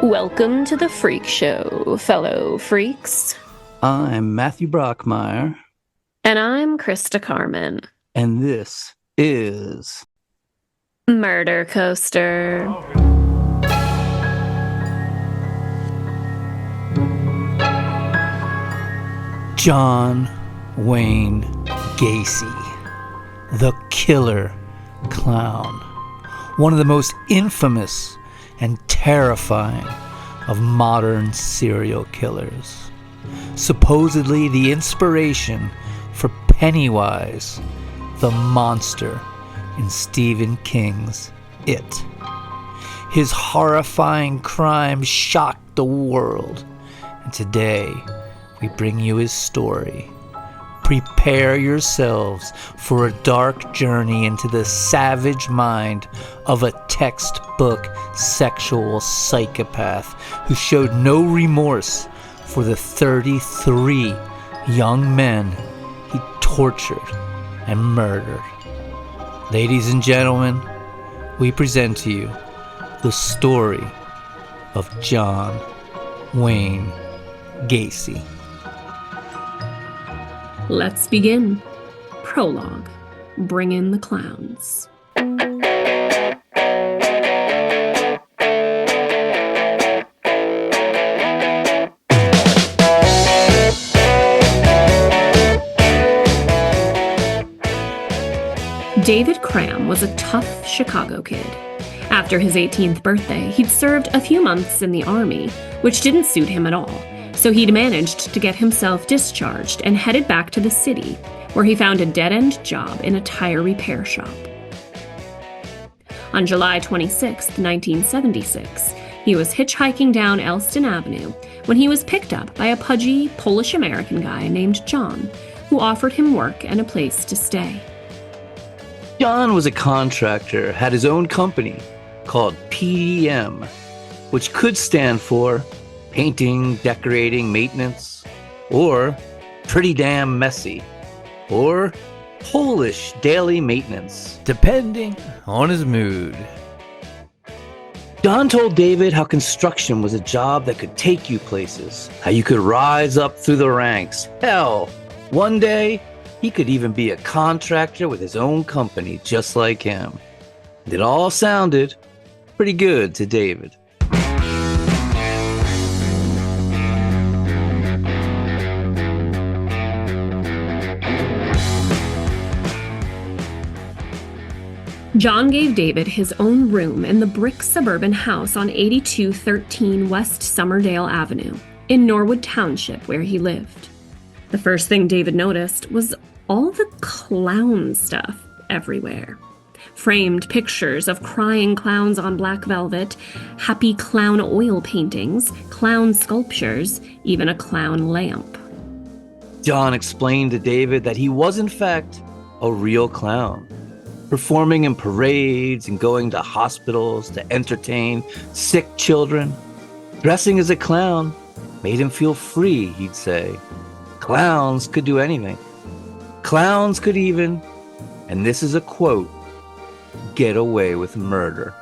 Welcome to the Freak Show, fellow freaks. I'm Matthew Brockmeyer. And I'm Christa Carmen. And this is... Murder Coaster. John Wayne Gacy, the killer clown. One of the most infamous and terrifying of modern serial killers. Supposedly the inspiration for Pennywise, the monster in Stephen King's It. His horrifying crimes shocked the world, and today we bring you his story. Prepare yourselves for a dark journey into the savage mind of a textbook sexual psychopath who showed no remorse for the 33 young men he tortured and murdered. Ladies and gentlemen, we present to you the story of John Wayne Gacy. Let's begin. Prologue. Bring in the clowns. David Cram was a tough Chicago kid. After his 18th birthday, he'd served a few months in the Army, which didn't suit him at all. So he'd managed to get himself discharged and headed back to the city, where he found a dead-end job in a tire repair shop. On July 26, 1976, he was hitchhiking down Elston Avenue when he was picked up by a pudgy Polish-American guy named John, who offered him work and a place to stay. John was a contractor, had his own company called PDM, which could stand for painting, decorating, maintenance, or pretty damn messy, or Polish daily maintenance, depending on his mood. John told David how construction was a job that could take you places, how you could rise up through the ranks. Hell, one day he could even be a contractor with his own company just like him. It all sounded pretty good to David. John gave David his own room in the brick suburban house on 8213 West Summerdale Avenue in Norwood Township where he lived. The first thing David noticed was all the clown stuff everywhere. Framed pictures of crying clowns on black velvet, happy clown oil paintings, clown sculptures, even a clown lamp. John explained to David that he was in fact a real clown, performing in parades and going to hospitals to entertain sick children. Dressing as a clown made him feel free, he'd say. Clowns could do anything. Clowns could even, and this is a quote, get away with murder.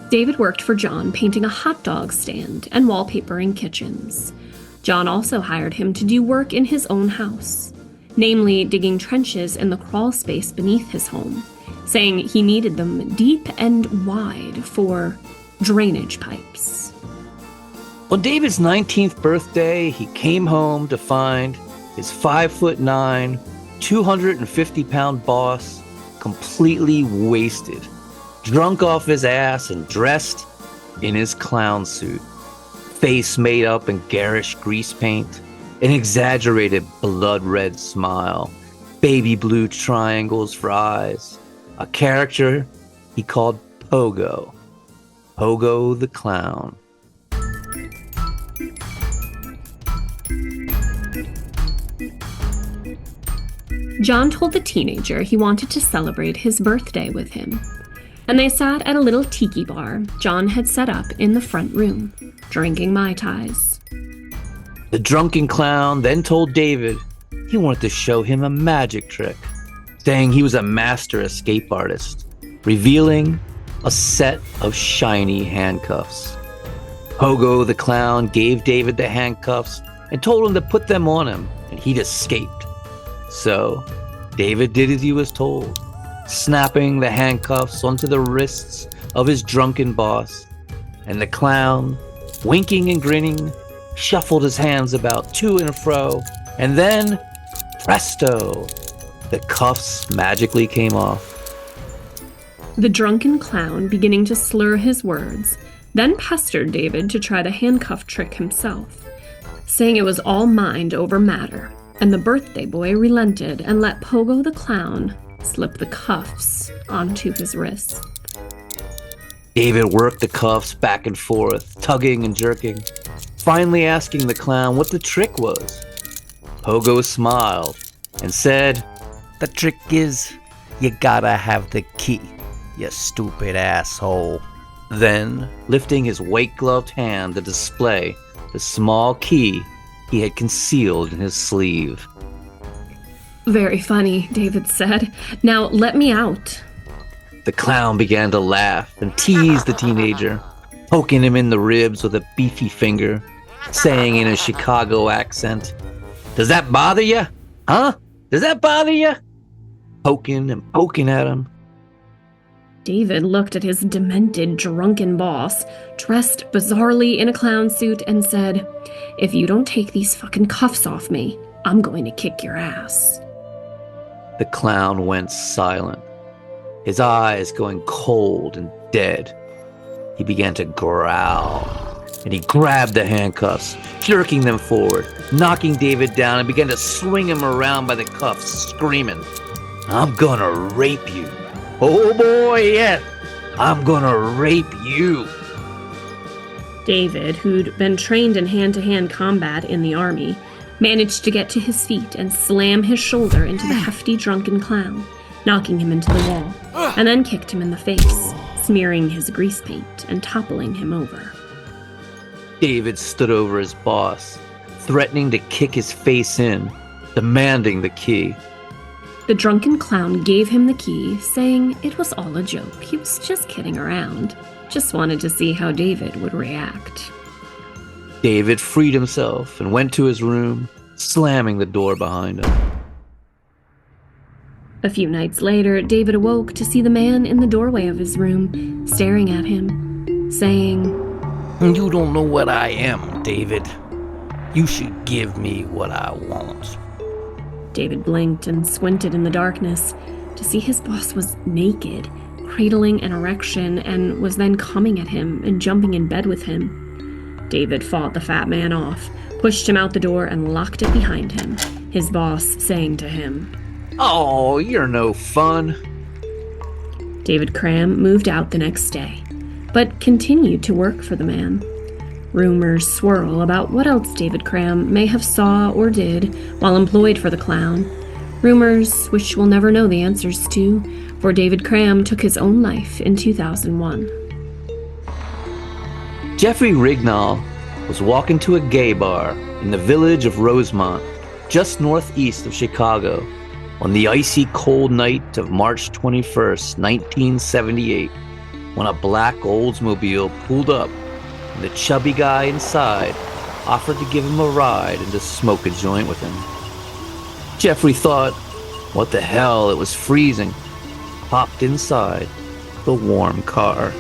David worked for John painting a hot dog stand and wallpapering kitchens. John also hired him to do work in his own house, namely digging trenches in the crawl space beneath his home, saying he needed them deep and wide for drainage pipes. On David's 19th birthday, he came home to find his 5'9", 250-pound boss completely wasted, drunk off his ass and dressed in his clown suit, face made up in garish grease paint, an exaggerated blood-red smile, baby blue triangles for eyes, a character he called Pogo. Pogo the Clown. John told the teenager he wanted to celebrate his birthday with him, and they sat at a little tiki bar John had set up in the front room, drinking Mai Tais. The drunken clown then told David he wanted to show him a magic trick, saying he was a master escape artist, revealing a set of shiny handcuffs. Pogo the clown gave David the handcuffs and told him to put them on him, and he'd escaped. So, David did as he was told, snapping the handcuffs onto the wrists of his drunken boss, and the clown, winking and grinning, shuffled his hands about to and fro, and then, presto, the cuffs magically came off. The drunken clown, beginning to slur his words, then pestered David to try the handcuff trick himself, saying it was all mind over matter, and the birthday boy relented and let Pogo the clown slip the cuffs onto his wrist. David worked the cuffs back and forth, tugging and jerking, finally asking the clown what the trick was. Pogo smiled and said, "The trick is, you gotta have the key, you stupid asshole." Then, lifting his white-gloved hand to display the small key he had concealed in his sleeve. "Very funny," David said. "Now let me out." The clown began to laugh and tease the teenager, poking him in the ribs with a beefy finger, saying in a Chicago accent, "Does that bother you? Huh? Does that bother you?" Poking and poking at him. David looked at his demented, drunken boss, dressed bizarrely in a clown suit, and said, "If you don't take these fucking cuffs off me, I'm going to kick your ass." The clown went silent, his eyes going cold and dead. He began to growl, and he grabbed the handcuffs, jerking them forward, knocking David down, and began to swing him around by the cuffs, screaming, "I'm gonna rape you. Oh boy, yeah, I'm gonna rape you." David, who'd been trained in hand-to-hand combat in the army, managed to get to his feet and slam his shoulder into the hefty drunken clown, knocking him into the wall, and then kicked him in the face, smearing his grease paint and toppling him over. David stood over his boss, threatening to kick his face in, demanding the key. The drunken clown gave him the key, saying it was all a joke. He was just kidding around. Just wanted to see how David would react. David freed himself and went to his room, slamming the door behind him. A few nights later, David awoke to see the man in the doorway of his room, staring at him, saying, "You don't know what I am, David. You should give me what I want." David blinked and squinted in the darkness to see his boss was naked, cradling an erection, and was then coming at him and jumping in bed with him. David fought the fat man off, pushed him out the door, and locked it behind him, his boss saying to him, "Oh, you're no fun." David Cram moved out the next day, but continued to work for the man. Rumors swirl about what else David Cram may have saw or did while employed for the clown. Rumors which we'll never know the answers to, for David Cram took his own life in 2001. Jeffrey Rignall was walking to a gay bar in the village of Rosemont, just northeast of Chicago, on the icy cold night of March 21st, 1978, when a black Oldsmobile pulled up and the chubby guy inside offered to give him a ride and to smoke a joint with him. Jeffrey thought, what the hell, it was freezing. Popped inside the warm car.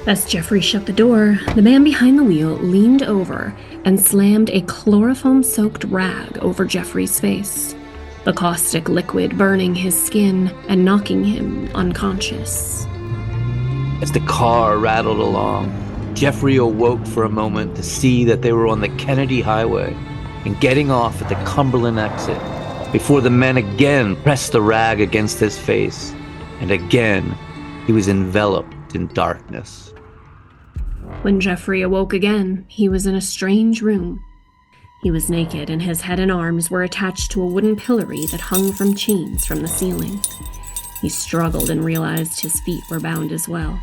As Jeffrey shut the door, the man behind the wheel leaned over and slammed a chloroform-soaked rag over Jeffrey's face, the caustic liquid burning his skin and knocking him unconscious. As the car rattled along, Jeffrey awoke for a moment to see that they were on the Kennedy Highway and getting off at the Cumberland exit before the men again pressed the rag against his face, and again he was enveloped in darkness. When Jeffrey awoke again, he was in a strange room. He was naked, and his head and arms were attached to a wooden pillory that hung from chains from the ceiling. He struggled and realized his feet were bound as well,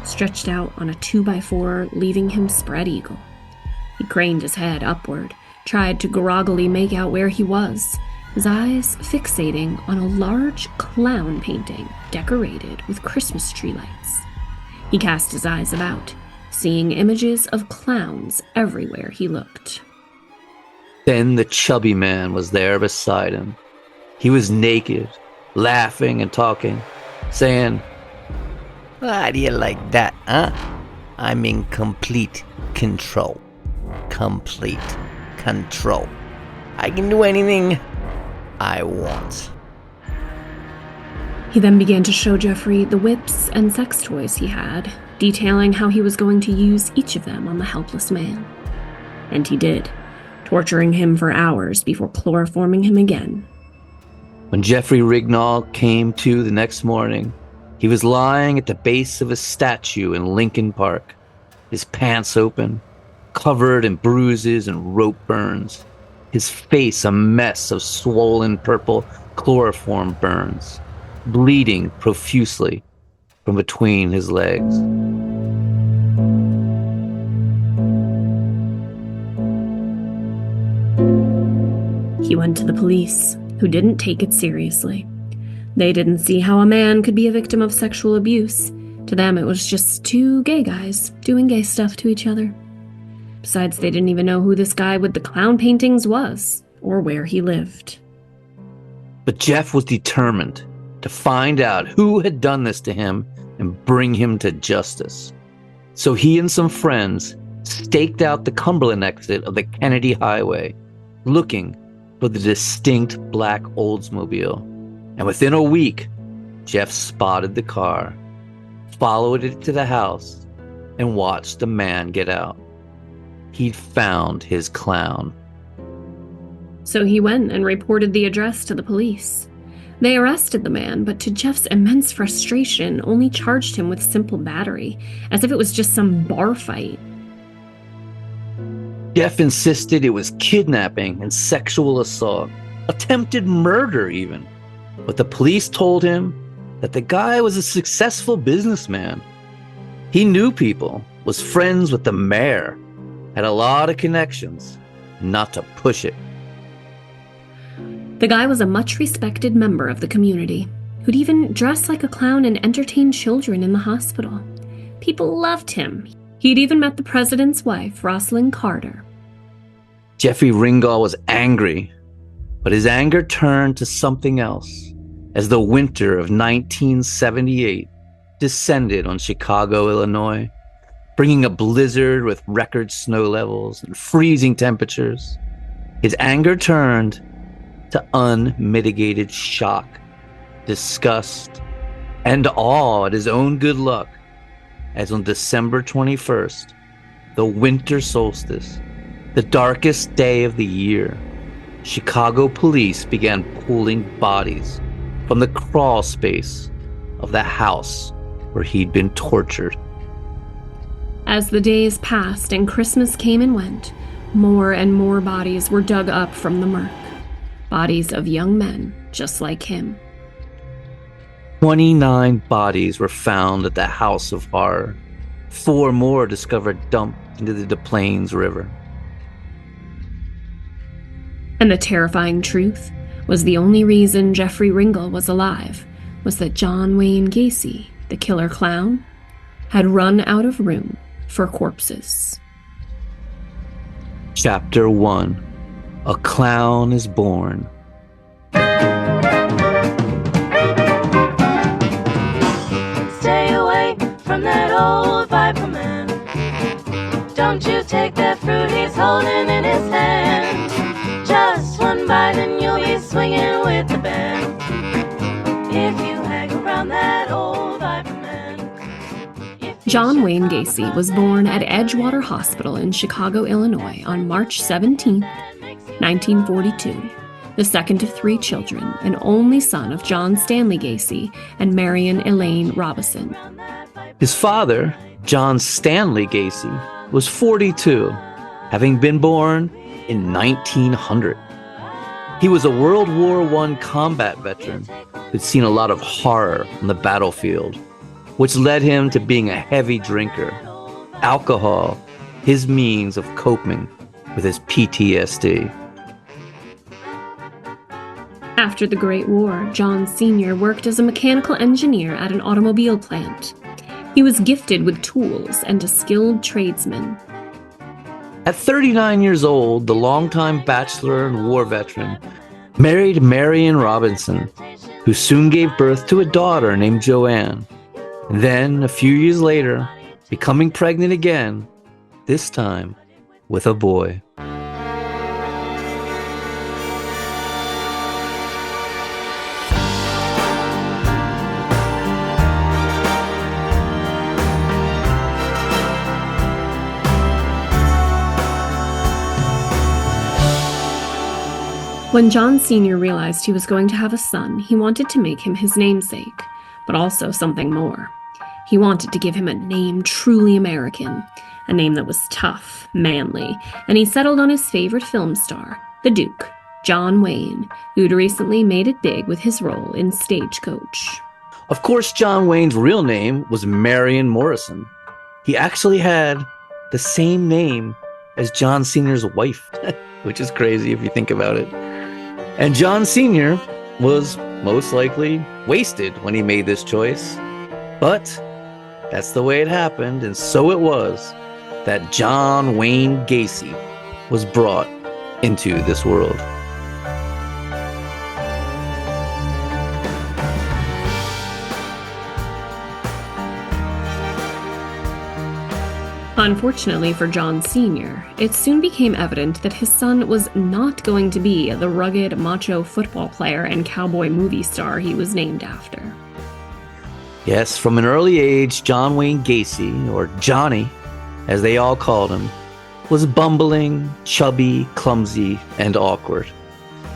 stretched out on a 2x4, leaving him spread eagle. He craned his head upward, tried to groggily make out where he was, his eyes fixating on a large clown painting decorated with Christmas tree lights. He cast his eyes about, seeing images of clowns everywhere he looked. Then the chubby man was there beside him. He was naked, laughing and talking, saying, "How do you like that, huh? I'm in complete control. Complete control. I can do anything I want." He then began to show Jeffrey the whips and sex toys he had, detailing how he was going to use each of them on the helpless man. And he did, torturing him for hours before chloroforming him again. When Jeffrey Rignall came to the next morning, he was lying at the base of a statue in Lincoln Park, his pants open, covered in bruises and rope burns, his face a mess of swollen purple chloroform burns, bleeding profusely from between his legs. He went to the police, who didn't take it seriously. They didn't see how a man could be a victim of sexual abuse. To them, it was just two gay guys doing gay stuff to each other. Besides, they didn't even know who this guy with the clown paintings was, or where he lived. But Jeff was determined to find out who had done this to him and bring him to justice. So he and some friends staked out the Cumberland exit of the Kennedy Highway, looking for the distinct black Oldsmobile. And within a week, Jeff spotted the car, followed it to the house, and watched the man get out. He'd found his clown. So he went and reported the address to the police. They arrested the man, but to Jeff's immense frustration, only charged him with simple battery, as if it was just some bar fight. Jeff insisted it was kidnapping and sexual assault, attempted murder even. But the police told him that the guy was a successful businessman. He knew people, was friends with the mayor, had a lot of connections, not to push it. The guy was a much-respected member of the community, who'd even dress like a clown and entertain children in the hospital. People loved him. He'd even met the president's wife, Rosalind Carter. Jeffrey Ringall was angry, but his anger turned to something else as the winter of 1978 descended on Chicago, Illinois, bringing a blizzard with record snow levels and freezing temperatures. His anger turned to unmitigated shock, disgust, and awe at his own good luck, as on December 21st, the winter solstice, the darkest day of the year, Chicago police began pulling bodies from the crawl space of the house where he'd been tortured. As the days passed and Christmas came and went, more and more bodies were dug up from the murk. Bodies of young men just like him. 29 bodies were found at the House of Horror. 4 more discovered dumped into the Des Plaines River. And the terrifying truth was the only reason Jeffrey Ringall was alive was that John Wayne Gacy, the killer clown, had run out of room for corpses. Chapter 1. A Clown is Born. Stay away from that old viper man. Don't you take that fruit he's holding in his hand. Just one bite and you'll be swinging with the band. If you hang around that old viper man. John Wayne Gacy was born at Edgewater Hospital in Chicago, Illinois on March 17, 1942, the second of 3 children and only son of John Stanley Gacy and Marion Elaine Robison. His father, John Stanley Gacy, was 42, having been born in 1900. He was a World War I combat veteran who'd seen a lot of horror on the battlefield, which led him to being a heavy drinker. Alcohol, his means of coping with his PTSD. After the Great War, John Sr. worked as a mechanical engineer at an automobile plant. He was gifted with tools and a skilled tradesman. At 39 years old, the longtime bachelor and war veteran married Marion Robinson, who soon gave birth to a daughter named Joanne. And then, a few years later, becoming pregnant again, this time with a boy. When John Sr. realized he was going to have a son, he wanted to make him his namesake, but also something more. He wanted to give him a name truly American, a name that was tough, manly, and he settled on his favorite film star, the Duke, John Wayne, who'd recently made it big with his role in Stagecoach. Of course, John Wayne's real name was Marion Morrison. He actually had the same name as John Sr.'s wife, which is crazy if you think about it. And John Sr. was most likely wasted when he made this choice. But that's the way it happened, and so it was that John Wayne Gacy was brought into this world. Unfortunately for John Sr., it soon became evident that his son was not going to be the rugged, macho football player and cowboy movie star he was named after. Yes, from an early age, John Wayne Gacy, or Johnny, as they all called him, was bumbling, chubby, clumsy, and awkward.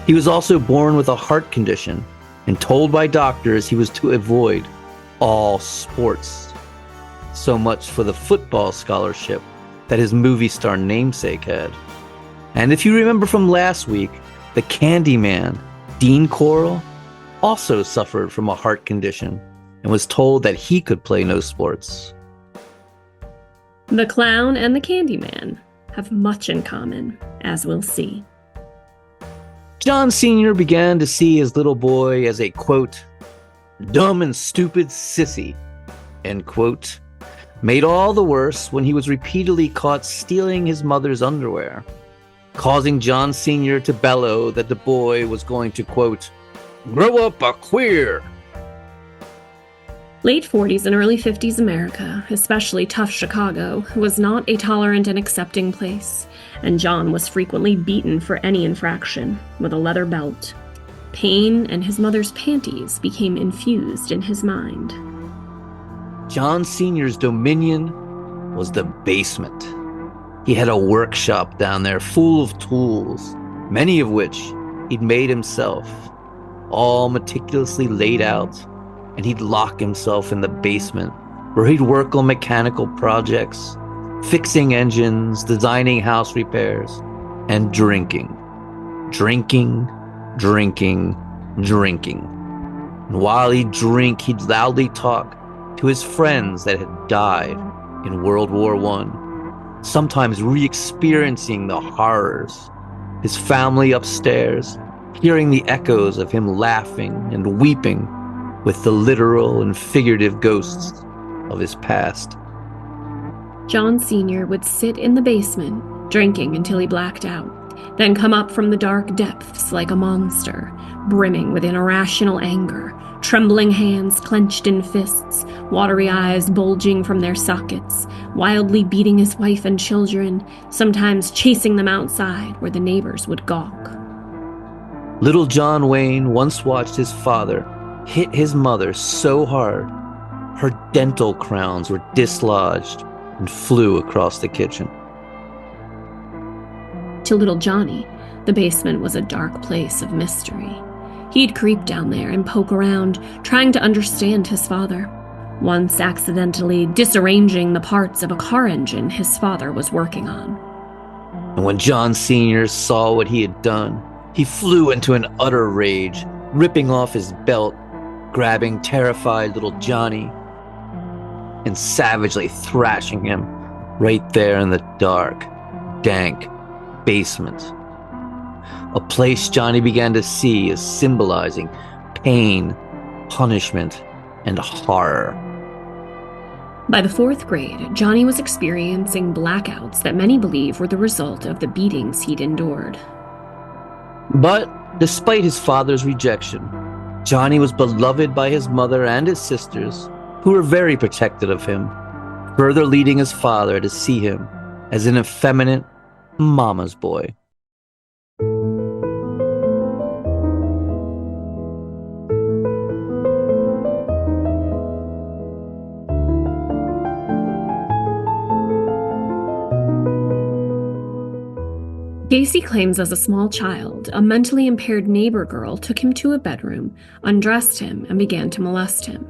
He was also born with a heart condition and told by doctors he was to avoid all sports. So much for the football scholarship that his movie star namesake had. And if you remember from last week, the Candyman, Dean Corll, also suffered from a heart condition and was told that he could play no sports. The clown and the Candyman have much in common, as we'll see. John Sr. began to see his little boy as a, quote, dumb and stupid sissy, end quote, made all the worse when he was repeatedly caught stealing his mother's underwear, causing John Sr. to bellow that the boy was going to, quote, grow up a queer. Late 40s and early 50s America, especially tough Chicago, was not a tolerant and accepting place, and John was frequently beaten for any infraction with a leather belt. Pain and his mother's panties became infused in his mind. John Sr.'s dominion was the basement. He had a workshop down there full of tools, many of which he'd made himself, all meticulously laid out, and he'd lock himself in the basement where he'd work on mechanical projects, fixing engines, designing house repairs, and drinking. Drinking. And while he'd drink, he'd loudly talk to his friends that had died in World War I, sometimes re-experiencing the horrors. His family upstairs, hearing the echoes of him laughing and weeping with the literal and figurative ghosts of his past. John Sr. would sit in the basement, drinking until he blacked out, then come up from the dark depths like a monster, brimming with irrational anger, trembling hands clenched in fists, watery eyes bulging from their sockets, wildly beating his wife and children, sometimes chasing them outside where the neighbors would gawk. Little John Wayne once watched his father hit his mother so hard, her dental crowns were dislodged and flew across the kitchen. To little Johnny, the basement was a dark place of mystery. He'd creep down there and poke around, trying to understand his father. Once accidentally disarranging the parts of a car engine his father was working on. And when John Sr. saw what he had done, he flew into an utter rage, ripping off his belt, grabbing terrified little Johnny, and savagely thrashing him right there in the dark, dank basement. A place Johnny began to see as symbolizing pain, punishment, and horror. By the 4th grade, Johnny was experiencing blackouts that many believe were the result of the beatings he'd endured. But despite his father's rejection, Johnny was beloved by his mother and his sisters, who were very protective of him, further leading his father to see him as an effeminate mama's boy. Gacy claims as a small child, a mentally impaired neighbor girl took him to a bedroom, undressed him, and began to molest him.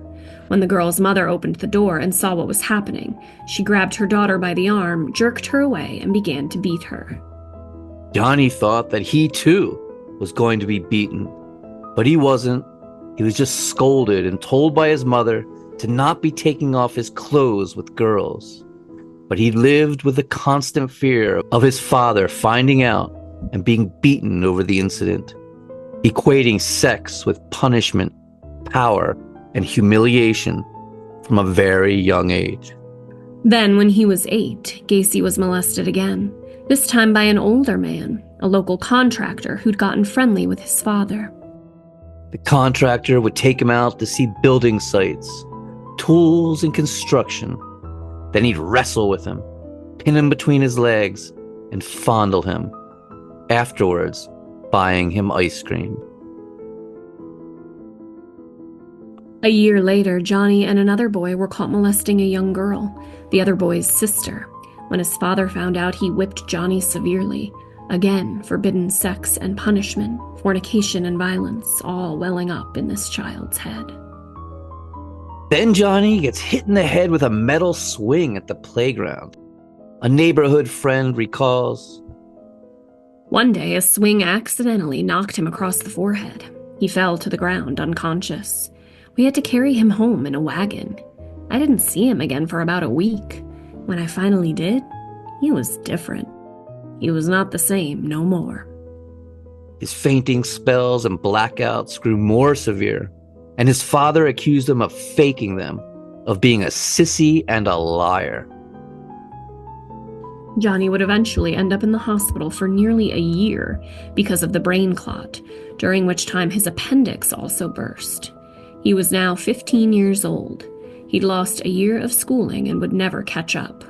When the girl's mother opened the door and saw what was happening, she grabbed her daughter by the arm, jerked her away, and began to beat her. Johnny thought that he too was going to be beaten, but he wasn't. He was just scolded and told by his mother to not be taking off his clothes with girls. But he lived with the constant fear of his father finding out and being beaten over the incident, equating sex with punishment, power, and humiliation from a very young age. Then, when he was 8, Gacy was molested again, this time by an older man, a local contractor who'd gotten friendly with his father. The contractor would take him out to see building sites, tools, and construction. Then he'd wrestle with him, pin him between his legs, and fondle him, afterwards buying him ice cream. A year later, Johnny and another boy were caught molesting a young girl, the other boy's sister. When his father found out, he whipped Johnny severely. Again, forbidden sex and punishment, fornication and violence, all welling up in this child's head. Then Johnny gets hit in the head with a metal swing at the playground. A neighborhood friend recalls, One day, a swing accidentally knocked him across the forehead. He fell to the ground, unconscious. We had to carry him home in a wagon. I didn't see him again for about a week. When I finally did, he was different. He was not the same no more. His fainting spells and blackouts grew more severe, and his father accused him of faking them, of being a sissy and a liar. Johnny would eventually end up in the hospital for nearly a year because of the brain clot, during which time his appendix also burst. He was now 15 years old. He'd lost a year of schooling and would never catch up.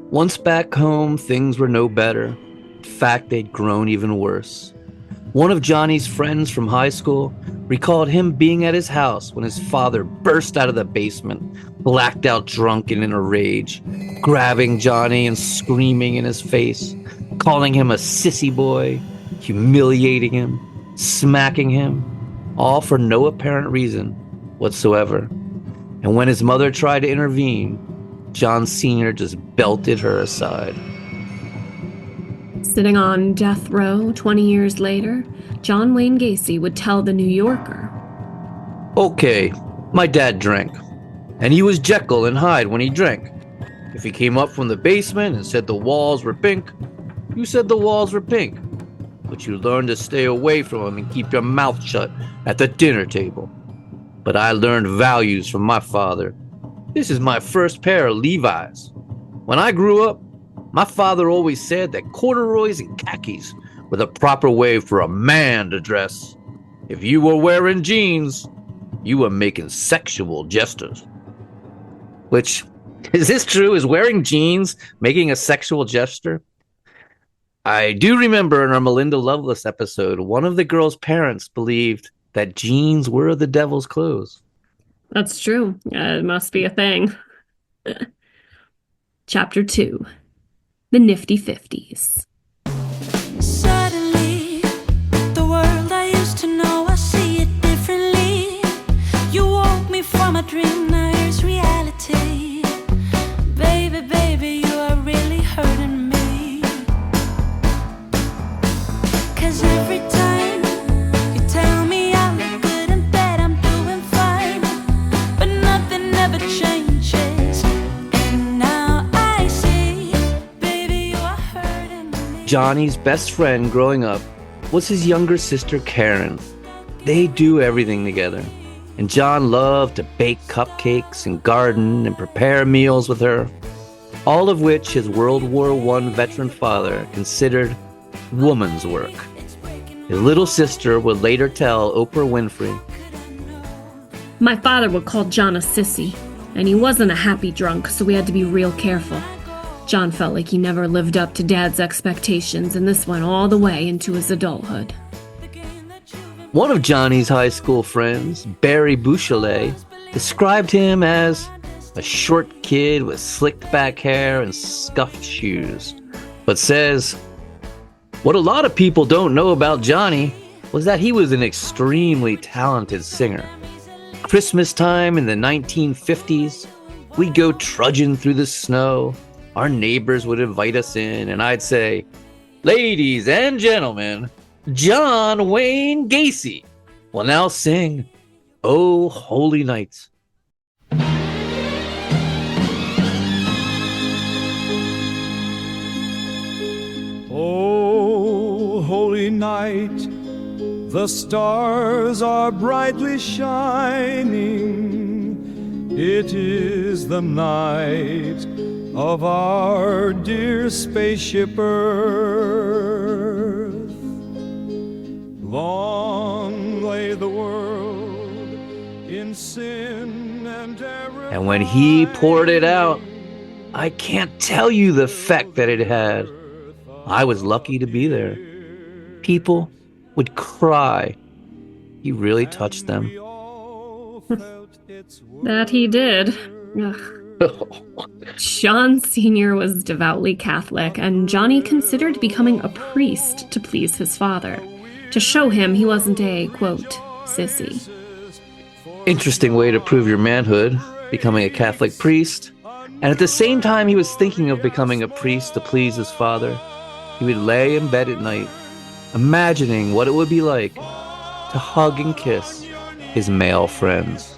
Once back home, things were no better. In fact, they'd grown even worse. One of Johnny's friends from high school recalled him being at his house when his father burst out of the basement, blacked out drunk and in a rage, grabbing Johnny and screaming in his face, calling him a sissy boy, humiliating him, smacking him, all for no apparent reason whatsoever. And when his mother tried to intervene, John Sr. just belted her aside. Sitting on death row 20 years later, John Wayne Gacy would tell The New Yorker, Okay, my dad drank, and he was Jekyll and Hyde when he drank. If he came up from the basement and said the walls were pink, you said the walls were pink. But you learned to stay away from him and keep your mouth shut at the dinner table. But I learned values from my father. This is my first pair of Levi's. When I grew up, my father always said that corduroys and khakis were the proper way for a man to dress. If you were wearing jeans, you were making sexual gestures. Which, is this true? Is wearing jeans making a sexual gesture? I do remember in our Melinda Loveless episode, one of the girl's parents believed that jeans were the devil's clothes. That's true. It must be a thing. Chapter 2. The Nifty 50s. Suddenly, the world I used to know, I see it differently. You woke me from a dream, now here's reality. Baby, baby, you are really hurting me. 'Cause every time you tell me I look good in bed, I'm doing fine. But nothing ever changes. And now I see, baby, you are hurting me. Johnny's best friend growing up was his younger sister Karen. They do everything together. and John loved to bake cupcakes and garden and prepare meals with her, all of which his World War I veteran father considered woman's work. His little sister would later tell Oprah Winfrey, My father would call John a sissy, and he wasn't a happy drunk, so we had to be real careful. John felt like he never lived up to Dad's expectations, and this went all the way into his adulthood. One of Johnny's high school friends, Barry Bouchelet, described him as a short kid with slicked back hair and scuffed shoes, but says, what a lot of people don't know about Johnny was that he was an extremely talented singer. Christmas time in the 1950s, we'd go trudging through the snow. Our neighbors would invite us in, and I'd say, ladies and gentlemen, John Wayne Gacy will now sing Oh Holy Night. Oh, holy night, the stars are brightly shining. It is the night of our dear spaceship Earth. Long lay the world in sin and error. And when he poured it out, I can't tell you the effect that it had. I was lucky to be there. People would cry. He really touched them. That he did. Ugh. John Sr. was devoutly Catholic, and Johnny considered becoming a priest to please his father, to show him he wasn't a, quote, sissy. Interesting way to prove your manhood, becoming a Catholic priest. And at the same time he was thinking of becoming a priest to please his father, he would lay in bed at night, imagining what it would be like to hug and kiss his male friends.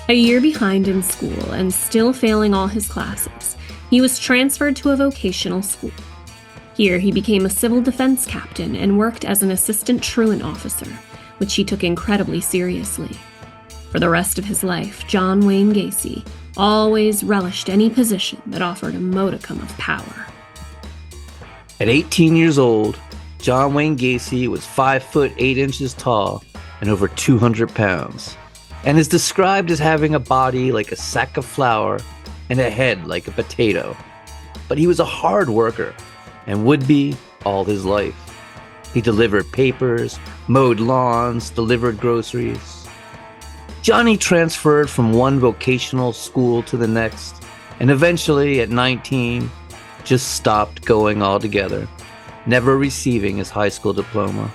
A year behind in school and still failing all his classes, he was transferred to a vocational school. Here he became a civil defense captain and worked as an assistant truant officer, which he took incredibly seriously. For the rest of his life, John Wayne Gacy always relished any position that offered a modicum of power. At 18 years old, John Wayne Gacy was 5 foot 8 inches tall and over 200 pounds. And is described as having a body like a sack of flour and a head like a potato. But he was a hard worker and would be all his life. He delivered papers, mowed lawns, delivered groceries. Johnny transferred from one vocational school to the next, and eventually at 19, just stopped going altogether, never receiving his high school diploma.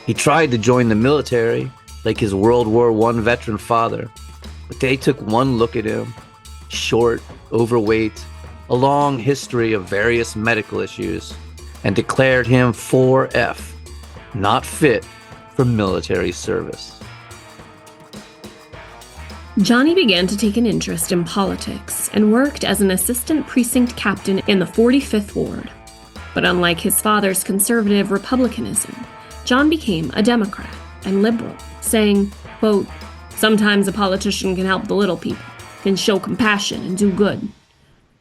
He tried to join the military, like his World War I veteran father, but they took one look at him, short, overweight, a long history of various medical issues, and declared him 4F, not fit for military service. Johnny began to take an interest in politics and worked as an assistant precinct captain in the 45th Ward. But unlike his father's conservative republicanism, John became a Democrat and liberal, saying, quote, sometimes a politician can help the little people, can show compassion and do good,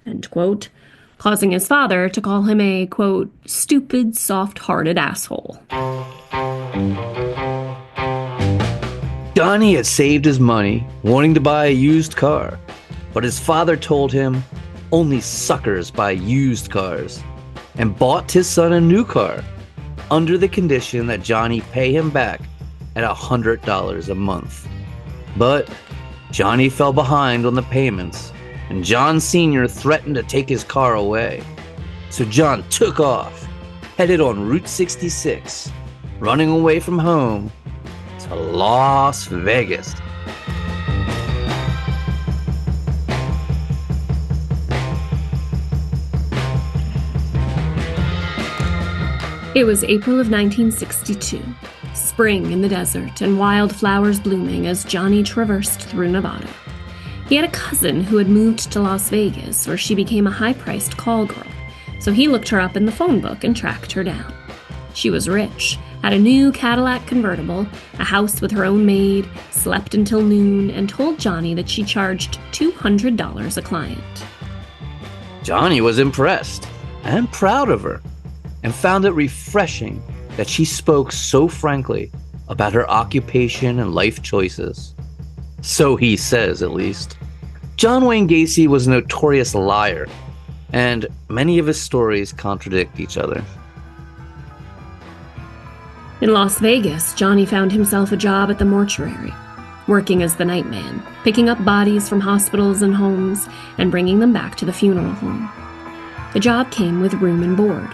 end quote, causing his father to call him a, quote, stupid, soft-hearted asshole. Johnny had saved his money, wanting to buy a used car, but his father told him only suckers buy used cars, and bought his son a new car, under the condition that Johnny pay him back at $100 a month. But Johnny fell behind on the payments, and John Sr. threatened to take his car away. So John took off, headed on Route 66, running away from home to Las Vegas. It was April of 1962, spring in the desert and wildflowers blooming as Johnny traversed through Nevada. He had a cousin who had moved to Las Vegas, where she became a high-priced call girl, so he looked her up in the phone book and tracked her down. She was rich, had a new Cadillac convertible, a house with her own maid, slept until noon, and told Johnny that she charged $200 a client. Johnny was impressed and proud of her, and found it refreshing that she spoke so frankly about her occupation and life choices. So he says, at least. John Wayne Gacy was a notorious liar, and many of his stories contradict each other. In Las Vegas, Johnny found himself a job at the mortuary, working as the night man, picking up bodies from hospitals and homes and bringing them back to the funeral home. The job came with room and board,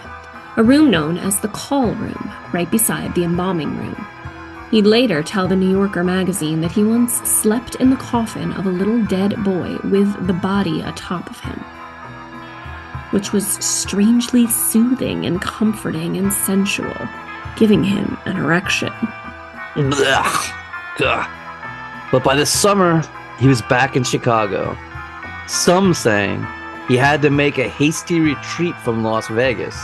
a room known as the call room, right beside the embalming room. He'd later tell the New Yorker magazine that he once slept in the coffin of a little dead boy with the body atop of him, which was strangely soothing and comforting and sensual, giving him an erection. Ugh. But by the summer, he was back in Chicago. Some saying he had to make a hasty retreat from Las Vegas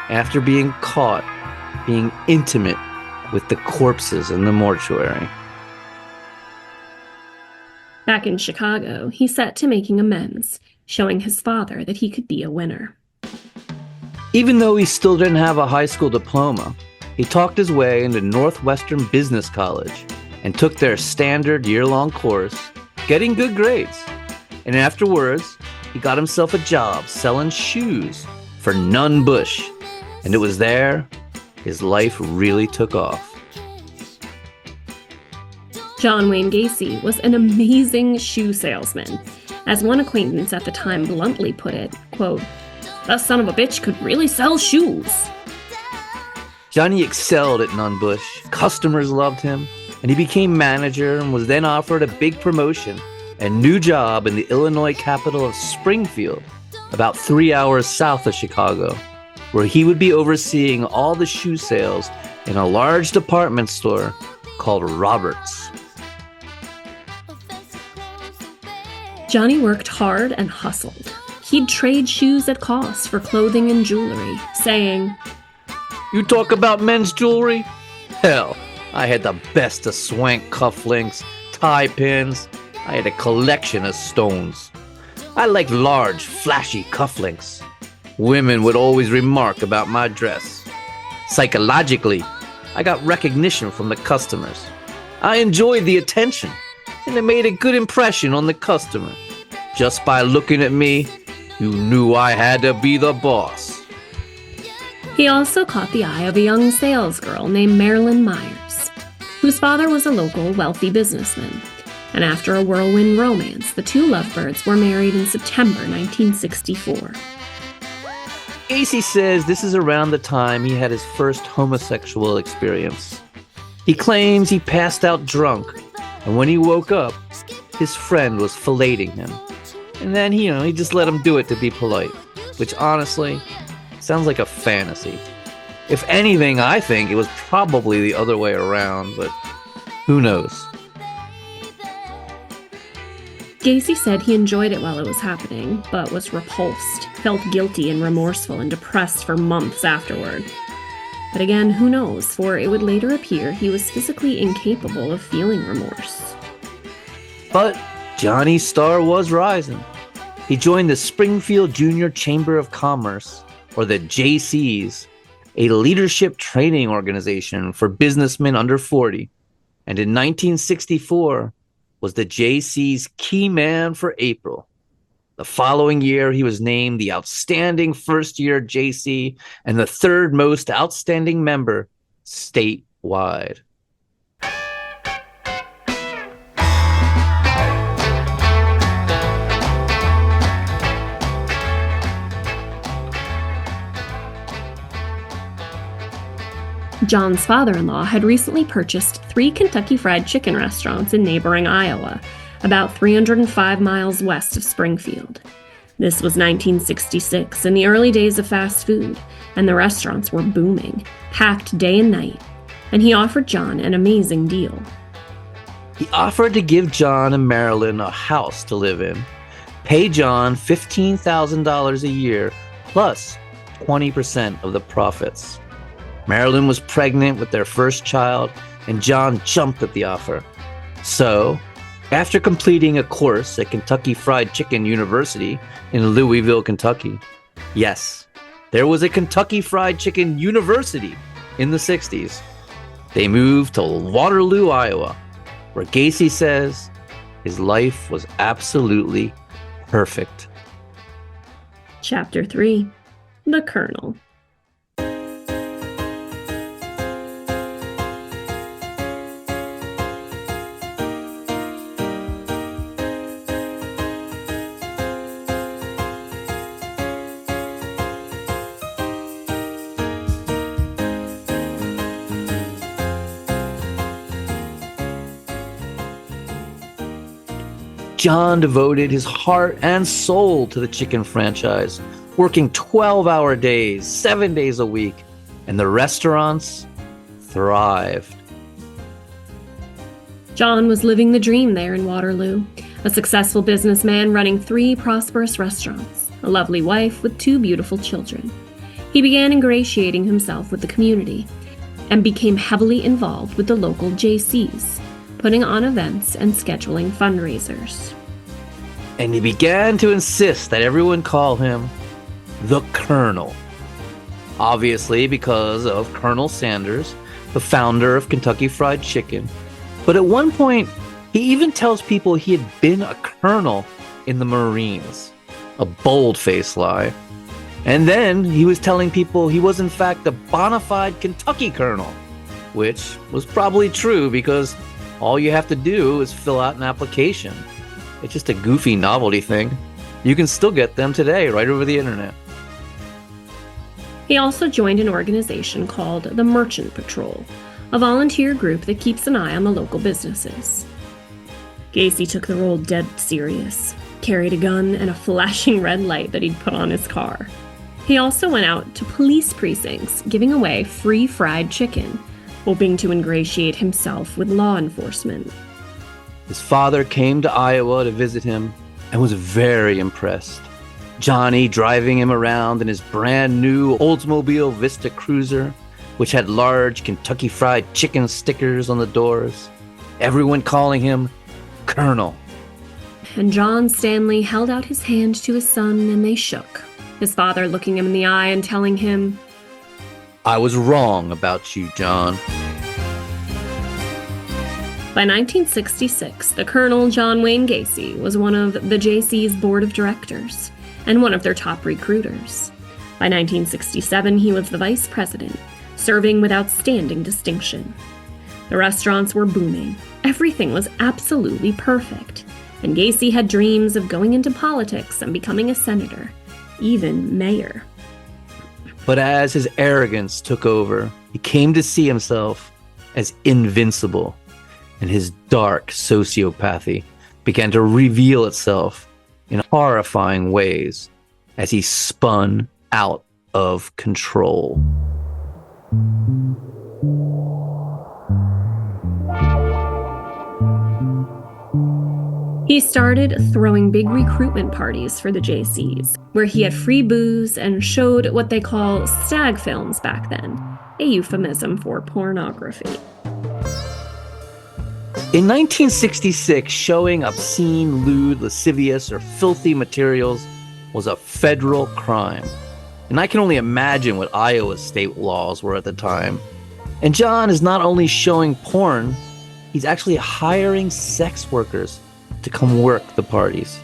after being caught being intimate with the corpses in the mortuary. Back in Chicago, he set to making amends, showing his father that he could be a winner. Even though he still didn't have a high school diploma, he talked his way into Northwestern Business College and took their standard year-long course, getting good grades. And afterwards, he got himself a job selling shoes for Nunn Bush. And it was there his life really took off. John Wayne Gacy was an amazing shoe salesman. As one acquaintance at the time bluntly put it, quote, "That son of a bitch could really sell shoes." Johnny excelled at Nunn Bush. Customers loved him, and he became manager and was then offered a big promotion, a new job in the Illinois capital of Springfield, about 3 hours south of Chicago, where he would be overseeing all the shoe sales in a large department store called Roberts. Johnny worked hard and hustled. He'd trade shoes at cost for clothing and jewelry, saying, "You talk about men's jewelry? Hell, I had the best of swank cufflinks, tie pins. I had a collection of stones. I liked large, flashy cufflinks. Women would always remark about my dress. Psychologically, I got recognition from the customers. I enjoyed the attention, and it made a good impression on the customer. Just by looking at me, you knew I had to be the boss." He also caught the eye of a young salesgirl named Marilyn Myers, whose father was a local wealthy businessman. And after a whirlwind romance, the two lovebirds were married in September 1964. Gacy says this is around the time he had his first homosexual experience. He claims he passed out drunk, and when he woke up, his friend was filleting him. And then, he just let him do it to be polite, which honestly sounds like a fantasy. If anything, I think it was probably the other way around, but who knows? Gacy said he enjoyed it while it was happening, but was repulsed, felt guilty and remorseful and depressed for months afterward. But again, who knows, for it would later appear he was physically incapable of feeling remorse. But Johnny's star was rising. He joined the Springfield Junior Chamber of Commerce, or the JCs, a leadership training organization for businessmen under 40, and in 1964 was the JC's key man for April. The following year, he was named the outstanding first-year JC and the third most outstanding member statewide. John's father-in-law had recently purchased 3 Kentucky Fried Chicken restaurants in neighboring Iowa, about 305 miles west of Springfield. This was 1966, in the early days of fast food, and the restaurants were booming, packed day and night, and he offered John an amazing deal. He offered to give John and Marilyn a house to live in, pay John $15,000 a year, plus 20% of the profits. Marilyn was pregnant with their first child, and John jumped at the offer. So, after completing a course at Kentucky Fried Chicken University in Louisville, Kentucky, yes, there was a Kentucky Fried Chicken University in the 60s, they moved to Waterloo, Iowa, where Gacy says his life was absolutely perfect. Chapter 3. The Colonel. John devoted his heart and soul to the chicken franchise, working 12-hour days, 7 days a week, and the restaurants thrived. John was living the dream there in Waterloo, a successful businessman running 3 prosperous restaurants, a lovely wife with 2 beautiful children. He began ingratiating himself with the community and became heavily involved with the local JCs, putting on events and scheduling fundraisers. And he began to insist that everyone call him the Colonel. Obviously because of Colonel Sanders, the founder of Kentucky Fried Chicken. But at one point, he even tells people he had been a colonel in the Marines. A bold-faced lie. And then he was telling people he was in fact a bona fide Kentucky colonel, which was probably true because all you have to do is fill out an application. It's just a goofy novelty thing. You can still get them today right over the internet. He also joined an organization called the Merchant Patrol, a volunteer group that keeps an eye on the local businesses. Gacy took the role dead serious, carried a gun and a flashing red light that he'd put on his car. He also went out to police precincts, giving away free fried chicken, hoping to ingratiate himself with law enforcement. His father came to Iowa to visit him and was very impressed. Johnny driving him around in his brand new Oldsmobile Vista Cruiser, which had large Kentucky Fried Chicken stickers on the doors. Everyone calling him Colonel. And John Stanley held out his hand to his son and they shook, his father looking him in the eye and telling him, "I was wrong about you, John." By 1966, the Colonel John Wayne Gacy was one of the JC's board of directors and one of their top recruiters. By 1967, he was the vice president, serving with outstanding distinction. The restaurants were booming. Everything was absolutely perfect. And Gacy had dreams of going into politics and becoming a senator, even mayor. But as his arrogance took over, he came to see himself as invincible, and his dark sociopathy began to reveal itself in horrifying ways as he spun out of control. He started throwing big recruitment parties for the JCs, where he had free booze and showed what they call stag films back then, a euphemism for pornography. In 1966, showing obscene, lewd, lascivious, or filthy materials was a federal crime. And I can only imagine what Iowa's state laws were at the time. And John is not only showing porn, he's actually hiring sex workers to come work the parties.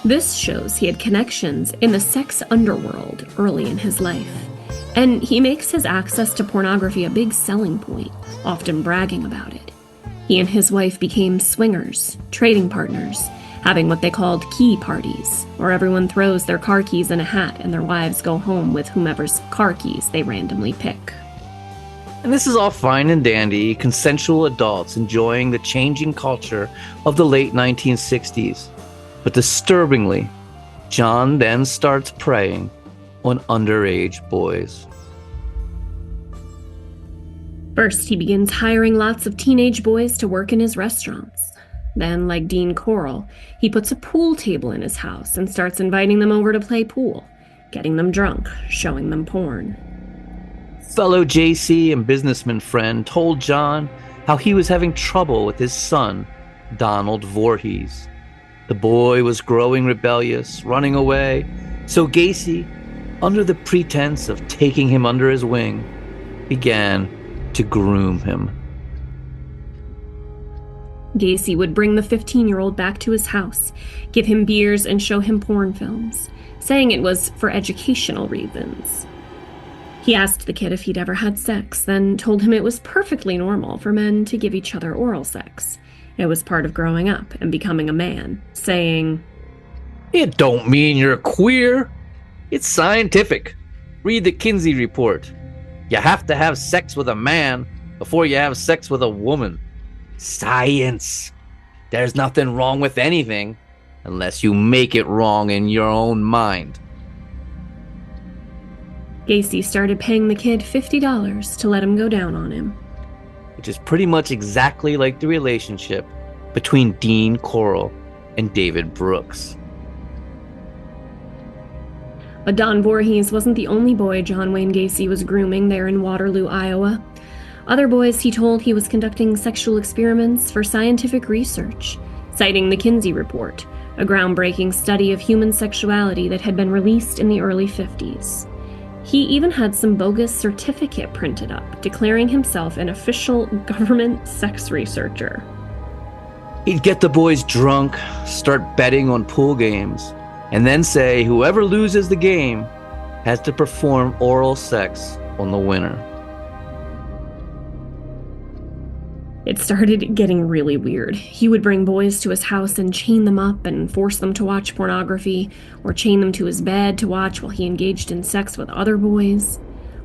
This shows he had connections in the sex underworld early in his life. And he makes his access to pornography a big selling point, often bragging about it. He and his wife became swingers, trading partners, having what they called key parties, where everyone throws their car keys in a hat and their wives go home with whomever's car keys they randomly pick. And this is all fine and dandy, consensual adults enjoying the changing culture of the late 1960s. But disturbingly, John then starts preying on underage boys. First, he begins hiring lots of teenage boys to work in his restaurants. Then, like Dean Corll, he puts a pool table in his house and starts inviting them over to play pool, getting them drunk, showing them porn. Fellow JC and businessman friend told John how he was having trouble with his son, Donald Voorhees. The boy was growing rebellious, running away, so Gacy, under the pretense of taking him under his wing, began to groom him. Gacy would bring the 15-year-old back to his house, give him beers and show him porn films, saying it was for educational reasons. He asked the kid if he'd ever had sex, then told him it was perfectly normal for men to give each other oral sex. It was part of growing up and becoming a man, saying, "It don't mean you're queer. It's scientific. Read the Kinsey report. You have to have sex with a man before you have sex with a woman. Science. There's nothing wrong with anything unless you make it wrong in your own mind." Gacy started paying the kid $50 to let him go down on him. Which is pretty much exactly like the relationship between Dean Corll and David Brooks. But Don Voorhees wasn't the only boy John Wayne Gacy was grooming there in Waterloo, Iowa. Other boys he told he was conducting sexual experiments for scientific research, citing the Kinsey Report, a groundbreaking study of human sexuality that had been released in the early 50s. He even had some bogus certificate printed up, declaring himself an official government sex researcher. He'd get the boys drunk, start betting on pool games, and then say whoever loses the game has to perform oral sex on the winner. It started getting really weird. He would bring boys to his house and chain them up and force them to watch pornography, or chain them to his bed to watch while he engaged in sex with other boys.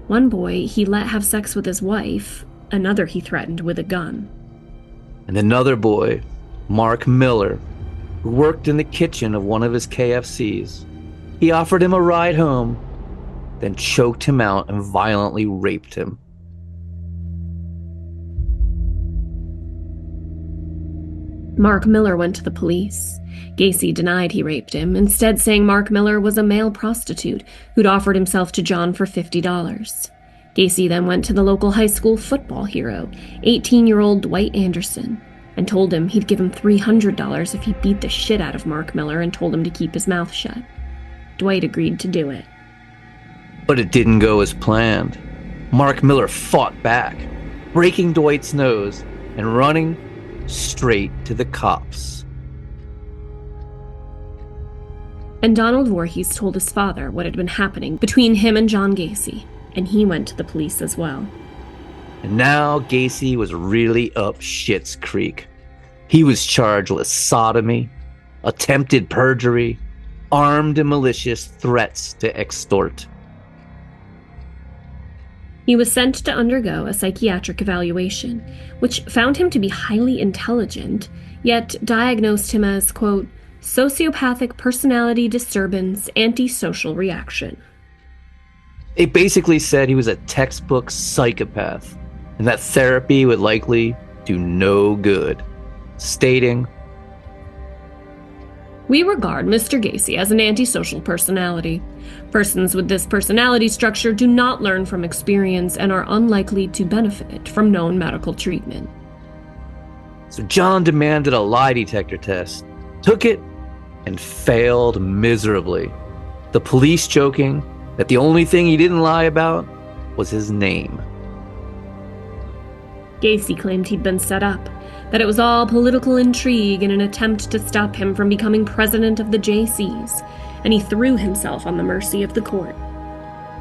One boy he let have sex with his wife, another he threatened with a gun. And another boy, Mark Miller, who worked in the kitchen of one of his KFCs. He offered him a ride home, then choked him out and violently raped him. Mark Miller went to the police. Gacy denied he raped him, instead saying Mark Miller was a male prostitute who'd offered himself to John for $50. Gacy then went to the local high school football hero, 18-year-old Dwight Anderson, and told him he'd give him $300 if he beat the shit out of Mark Miller and told him to keep his mouth shut. Dwight agreed to do it. But it didn't go as planned. Mark Miller fought back, breaking Dwight's nose and running straight to the cops. And Donald Voorhees told his father what had been happening between him and John Gacy, and he went to the police as well. And now Gacy was really up shit's creek. He was charged with sodomy, attempted perjury, armed and malicious threats to extort. He was sent to undergo a psychiatric evaluation, which found him to be highly intelligent, yet diagnosed him as, quote, sociopathic personality disturbance, antisocial reaction. It basically said he was a textbook psychopath, and that therapy would likely do no good, stating, "We regard Mr. Gacy as an antisocial personality. Persons with this personality structure do not learn from experience and are unlikely to benefit from known medical treatment." So John demanded a lie detector test, took it, and failed miserably. The police joking that the only thing he didn't lie about was his name. Gacy claimed he'd been set up, that it was all political intrigue in an attempt to stop him from becoming president of the JCs, and he threw himself on the mercy of the court.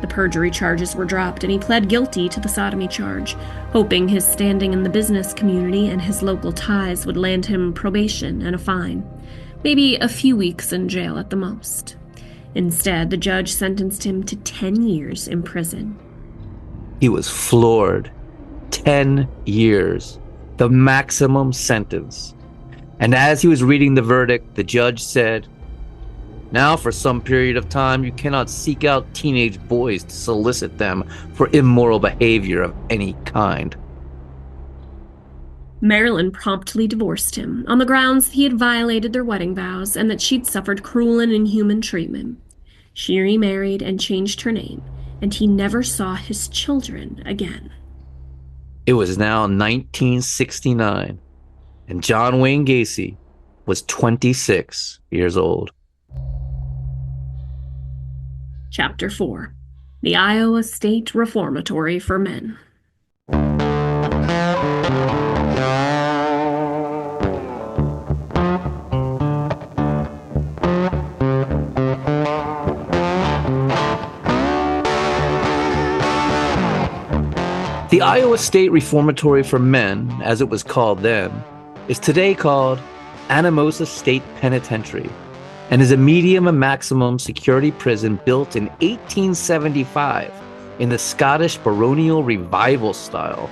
The perjury charges were dropped, and he pled guilty to the sodomy charge, hoping his standing in the business community and his local ties would land him probation and a fine, maybe a few weeks in jail at the most. Instead, the judge sentenced him to 10 years in prison. He was floored. 10 years. The maximum sentence. And as he was reading the verdict, the judge said, Now, for some period of time, you cannot seek out teenage boys to solicit them for immoral behavior of any kind. Marilyn promptly divorced him on the grounds he had violated their wedding vows and that she'd suffered cruel and inhuman treatment. She remarried and changed her name, and he never saw his children again. It was now 1969, and John Wayne Gacy was 26 years old. Chapter 4: The Iowa State Reformatory for Men. The Iowa State Reformatory for Men, as it was called then, is today called Anamosa State Penitentiary and is a medium and maximum security prison built in 1875 in the Scottish baronial revival style,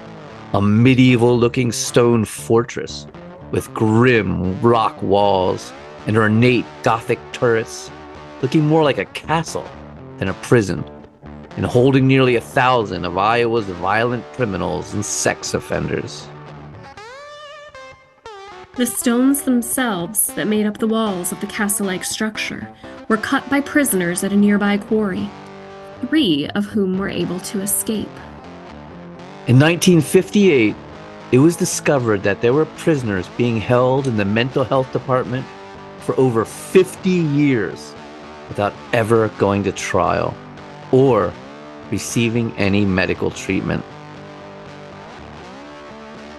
a medieval-looking stone fortress with grim rock walls and ornate Gothic turrets, looking more like a castle than a prison, and holding nearly 1,000 of Iowa's violent criminals and sex offenders. The stones themselves that made up the walls of the castle-like structure were cut by prisoners at a nearby quarry, 3 of whom were able to escape. In 1958, it was discovered that there were prisoners being held in the mental health department for over 50 years without ever going to trial or receiving any medical treatment.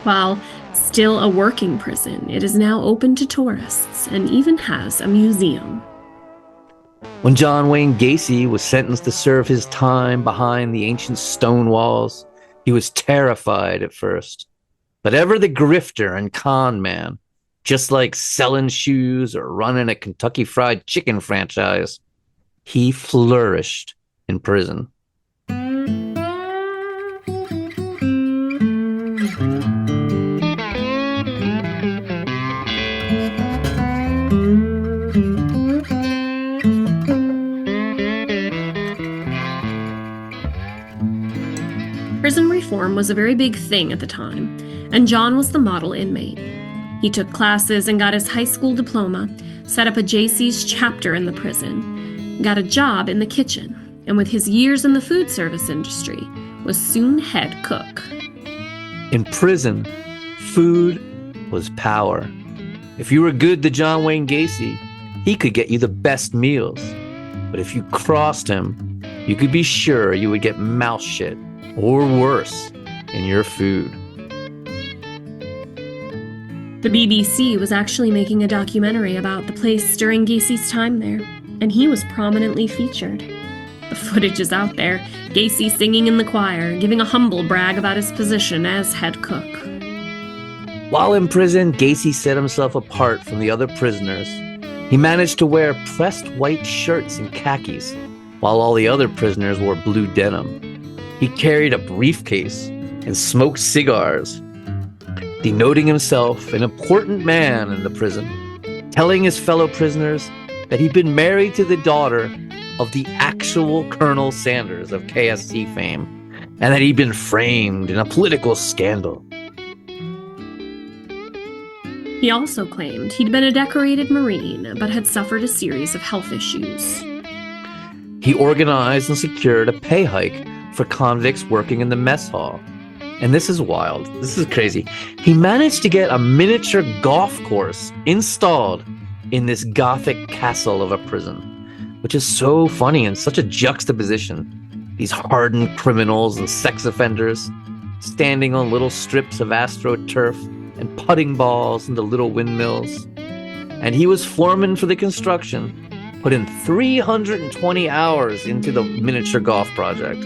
While still a working prison, it is now open to tourists and even has a museum. When John Wayne Gacy was sentenced to serve his time behind the ancient stone walls, he was terrified at first. But ever the grifter and con man, just like selling shoes or running a Kentucky Fried Chicken franchise, he flourished in prison. Prison reform was a very big thing at the time, and John was the model inmate. He took classes and got his high school diploma, set up a JC's chapter in the prison, got a job in the kitchen, and with his years in the food service industry, was soon head cook. In prison, food was power. If you were good to John Wayne Gacy, he could get you the best meals. But if you crossed him, you could be sure you would get mouse shit, or worse, in your food. The BBC was actually making a documentary about the place during Gacy's time there, and he was prominently featured. The footage is out there, Gacy singing in the choir, giving a humble brag about his position as head cook. While in prison, Gacy set himself apart from the other prisoners. He managed to wear pressed white shirts and khakis, while all the other prisoners wore blue denim. He carried a briefcase and smoked cigars, denoting himself an important man in the prison, telling his fellow prisoners that he'd been married to the daughter of the actual Colonel Sanders of KSC fame, and that he'd been framed in a political scandal. He also claimed he'd been a decorated Marine, but had suffered a series of health issues. He organized and secured a pay hike for convicts working in the mess hall. And this is wild. This is crazy. He managed to get a miniature golf course installed in this Gothic castle of a prison, which is so funny and such a juxtaposition. These hardened criminals and sex offenders standing on little strips of astroturf and putting balls into little windmills. And he was foreman for the construction, put in 320 hours into the miniature golf project.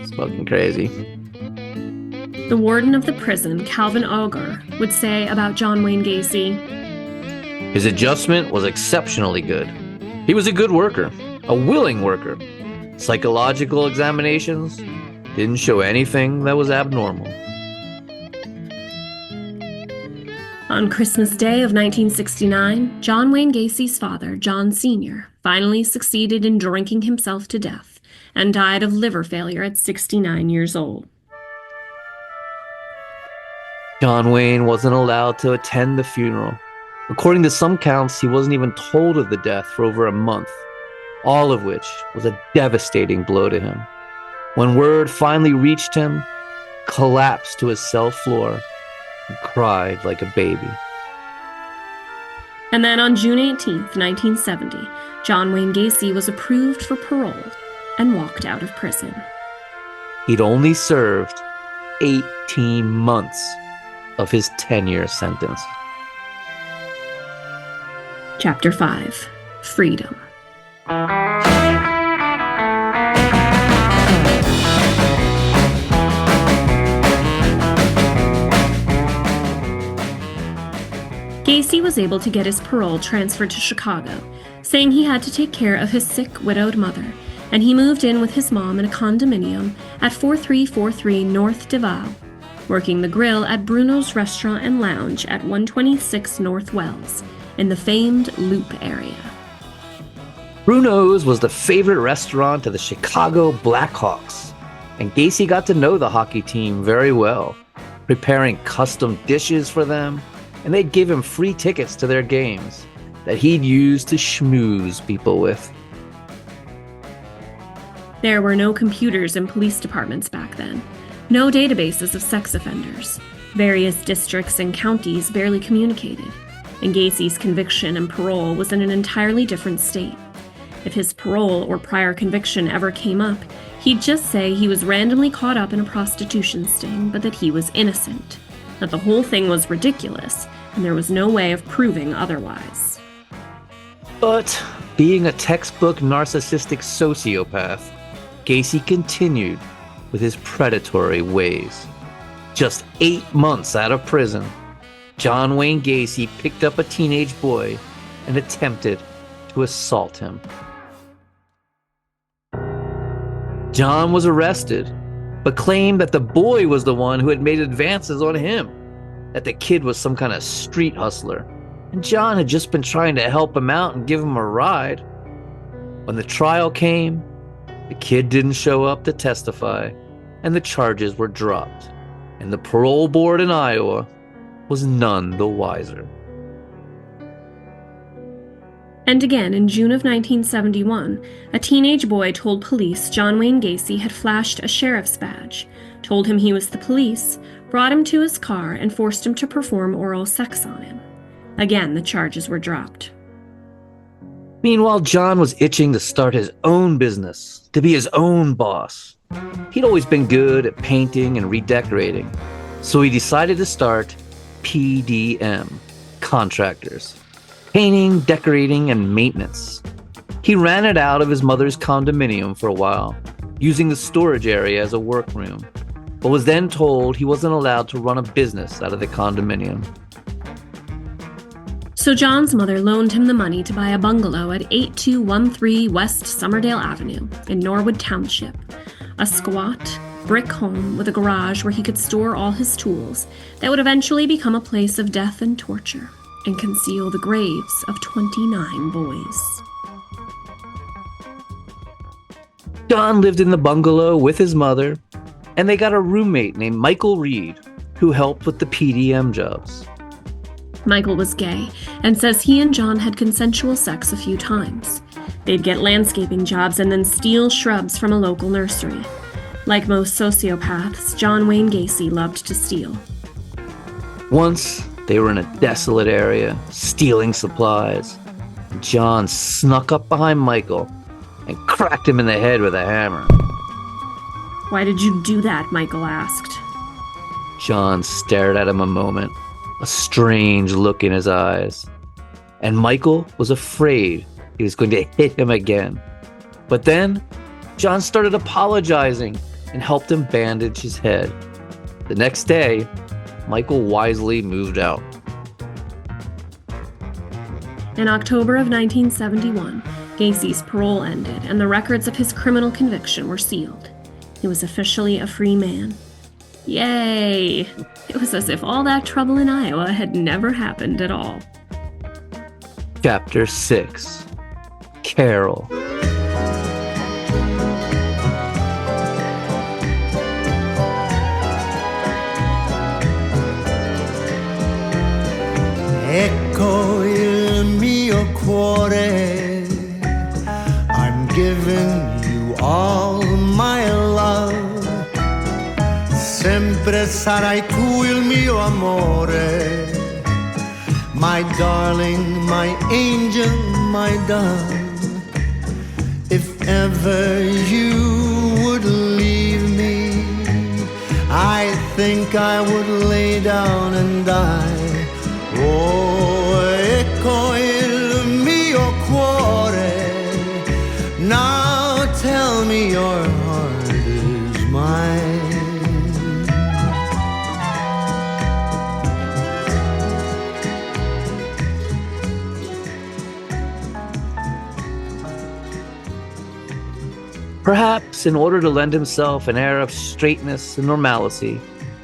It's fucking crazy. The warden of the prison, Calvin Auger, would say about John Wayne Gacy, His adjustment was exceptionally good. He was a good worker, a willing worker. Psychological examinations didn't show anything that was abnormal. On Christmas Day of 1969, John Wayne Gacy's father, John Sr., finally succeeded in drinking himself to death and died of liver failure at 69 years old. John Wayne wasn't allowed to attend the funeral. According to some counts, he wasn't even told of the death for over a month, all of which was a devastating blow to him. When word finally reached him, he collapsed to his cell floor and cried like a baby. And then on June 18th, 1970, John Wayne Gacy was approved for parole and walked out of prison. He'd only served 18 months of his 10-year sentence. Chapter 5. Freedom. Gacy was able to get his parole transferred to Chicago, saying he had to take care of his sick, widowed mother, and he moved in with his mom in a condominium at 4343 North Duval, working the grill at Bruno's Restaurant and Lounge at 126 North Wells, in the famed Loop area. Bruno's was the favorite restaurant of the Chicago Blackhawks, and Gacy got to know the hockey team very well, preparing custom dishes for them, and they'd give him free tickets to their games that he'd use to schmooze people with. There were no computers in police departments back then, no databases of sex offenders. Various districts and counties barely communicated, and Gacy's conviction and parole was in an entirely different state. If his parole or prior conviction ever came up, he'd just say he was randomly caught up in a prostitution sting, but that he was innocent, that the whole thing was ridiculous, and there was no way of proving otherwise. But being a textbook narcissistic sociopath, Gacy continued with his predatory ways. Just 8 months out of prison, John Wayne Gacy picked up a teenage boy and attempted to assault him. John was arrested, but claimed that the boy was the one who had made advances on him, that the kid was some kind of street hustler, and John had just been trying to help him out and give him a ride. When the trial came, the kid didn't show up to testify, and the charges were dropped, and the parole board in Iowa was none the wiser. And again, in June of 1971, a teenage boy told police John Wayne Gacy had flashed a sheriff's badge, told him he was the police, brought him to his car, and forced him to perform oral sex on him. Again, the charges were dropped. Meanwhile, John was itching to start his own business, to be his own boss. He'd always been good at painting and redecorating, so he decided to start PDM, Contractors. Painting, decorating, and maintenance. He ran it out of his mother's condominium for a while, using the storage area as a workroom, but was then told he wasn't allowed to run a business out of the condominium. So John's mother loaned him the money to buy a bungalow at 8213 West Summerdale Avenue in Norwood Township, a squat, brick home with a garage where he could store all his tools that would eventually become a place of death and torture and conceal the graves of 29 boys. John lived in the bungalow with his mother, and they got a roommate named Michael Reed, who helped with the PDM jobs. Michael was gay and says he and John had consensual sex a few times. They'd get landscaping jobs and then steal shrubs from a local nursery. Like most sociopaths, John Wayne Gacy loved to steal. Once, they were in a desolate area, stealing supplies. John snuck up behind Michael and cracked him in the head with a hammer. "Why did you do that?" Michael asked. John stared at him a moment, a strange look in his eyes. And Michael was afraid he was going to hit him again. But then, John started apologizing and helped him bandage his head. The next day, Michael wisely moved out. In October of 1971, Gacy's parole ended and the records of his criminal conviction were sealed. He was officially a free man. Yay! It was as if all that trouble in Iowa had never happened at all. Chapter 6. Carol. Ecco il mio cuore, I'm giving you all my love. Sempre sarai tu il mio amore, my darling, my angel, my dove. If ever you would leave me, I think I would lay down and die. Oh, ecco il mio cuore, now tell me your heart is mine. Perhaps in order to lend himself an air of straightness and normalcy,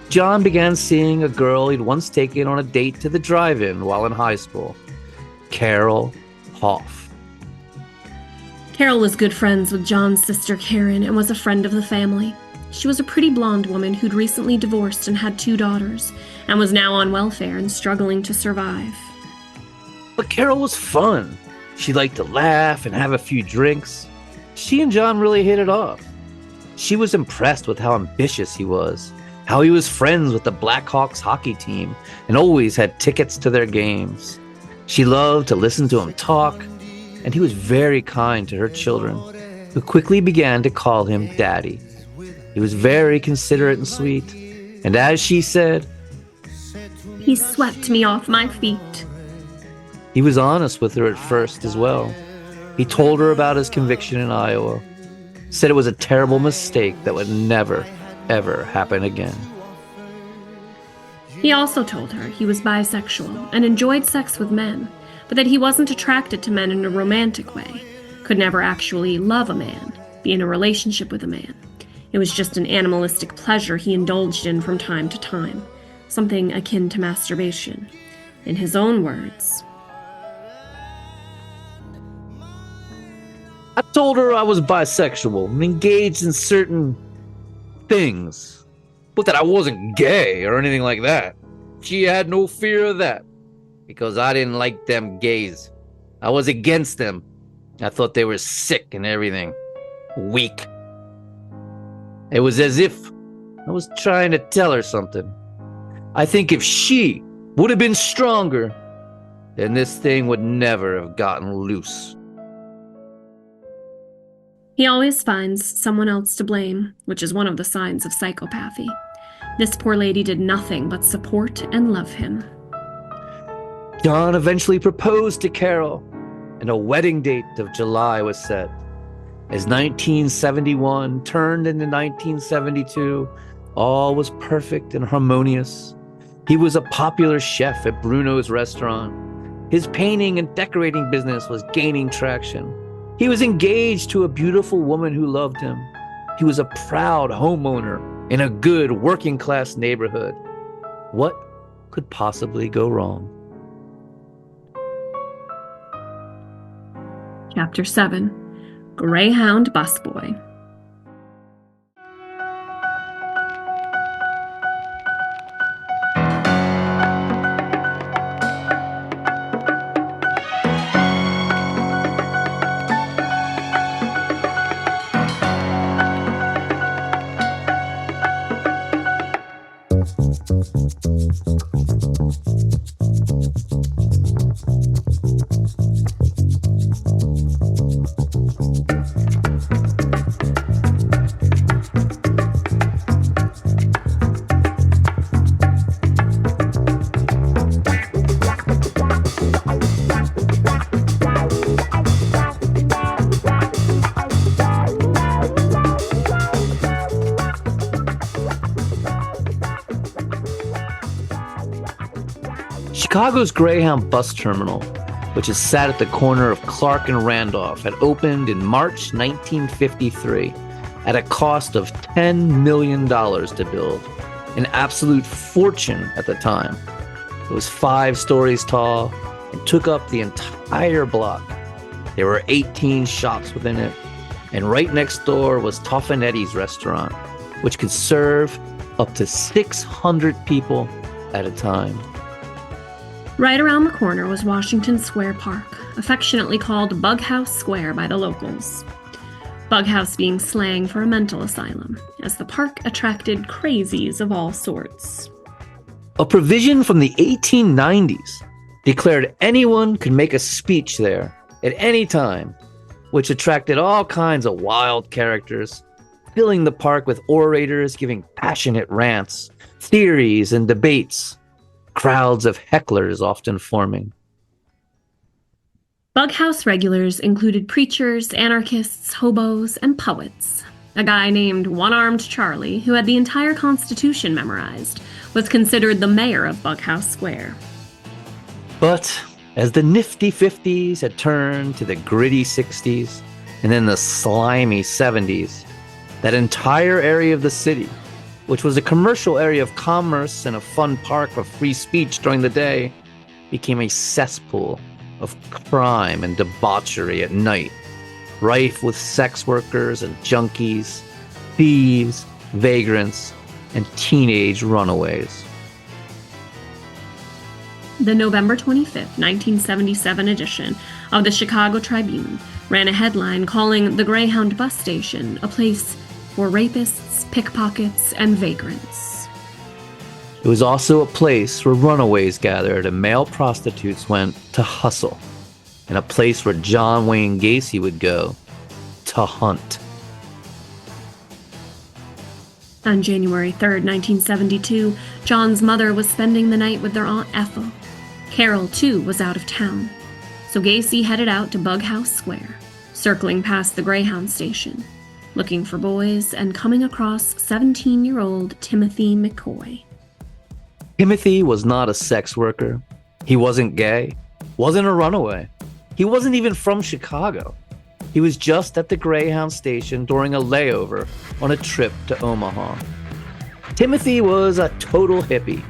John began seeing a girl he'd once taken on a date to the drive-in while in high school, Carol Hoff. Carol was good friends with John's sister Karen and was a friend of the family. She was a pretty blonde woman who'd recently divorced and had 2 daughters, and was now on welfare and struggling to survive. But Carol was fun. She liked to laugh and have a few drinks. She and John really hit it off. She was impressed with how ambitious he was, how he was friends with the Blackhawks hockey team and always had tickets to their games. She loved to listen to him talk, and he was very kind to her children, who quickly began to call him Daddy. He was very considerate and sweet, and as she said, He swept me off my feet. he was honest with her at first as well. He told her about his conviction in Iowa, said it was a terrible mistake that would never, ever happen again. He also told her he was bisexual and enjoyed sex with men, but that he wasn't attracted to men in a romantic way, could never actually love a man, be in a relationship with a man. It was just an animalistic pleasure he indulged in from time to time, something akin to masturbation. In his own words, I told her I was bisexual and engaged in certain things, but that I wasn't gay or anything like that. She had no fear of that, because I didn't like them gays. I was against them. I thought they were sick and everything. Weak. It was as if I was trying to tell her something. I think if she would have been stronger, then this thing would never have gotten loose. he always finds someone else to blame, which is one of the signs of psychopathy. This poor lady did nothing but support and love him. John eventually proposed to Carol, and a wedding date of July was set. As 1971 turned into 1972, all was perfect and harmonious. He was a popular chef at Bruno's restaurant. His painting and decorating business was gaining traction. He was engaged to a beautiful woman who loved him. He was a proud homeowner in a good working-class neighborhood. What could possibly go wrong? Chapter 7. Greyhound Busboy. Chicago's Greyhound bus terminal, which is sat at the corner of Clark and Randolph, had opened in March 1953 at a cost of $10 million to build. an absolute fortune at the time. It was 5 stories tall and took up the entire block. There were 18 shops within it, and right next door was Toffanetti's restaurant, which could serve up to 600 people at a time. Right around the corner was Washington Square Park, affectionately called Bughouse Square by the locals. Bughouse being slang for a mental asylum, as the park attracted crazies of all sorts. A provision from the 1890s declared anyone could make a speech there at any time, which attracted all kinds of wild characters, filling the park with orators giving passionate rants, theories, and debates, crowds of hecklers often forming. Bughouse regulars included preachers, anarchists, hobos, and poets. A guy named One-Armed Charlie, who had the entire Constitution memorized, was considered the mayor of Bughouse Square. But as the nifty 50s had turned to the gritty 60s and then the slimy 70s, that entire area of the city, which was a commercial area of commerce and a fun park for free speech during the day, became a cesspool of crime and debauchery at night, rife with sex workers and junkies, thieves, vagrants, and teenage runaways. The November 25th, 1977 edition of the Chicago Tribune ran a headline calling the Greyhound bus station a place for rapists, pickpockets, and vagrants. It was also a place where runaways gathered and male prostitutes went to hustle, and a place where John Wayne Gacy would go to hunt. On January 3rd, 1972, John's mother was spending the night with their Aunt Ethel. Carol, too, was out of town, so Gacy headed out to Bughouse Square, circling past the Greyhound station, looking for boys and coming across 17-year-old Timothy McCoy. Timothy was not a sex worker. He wasn't gay, wasn't a runaway. He wasn't even from Chicago. He was just at the Greyhound station during a layover on a trip to Omaha. Timothy was a total hippie.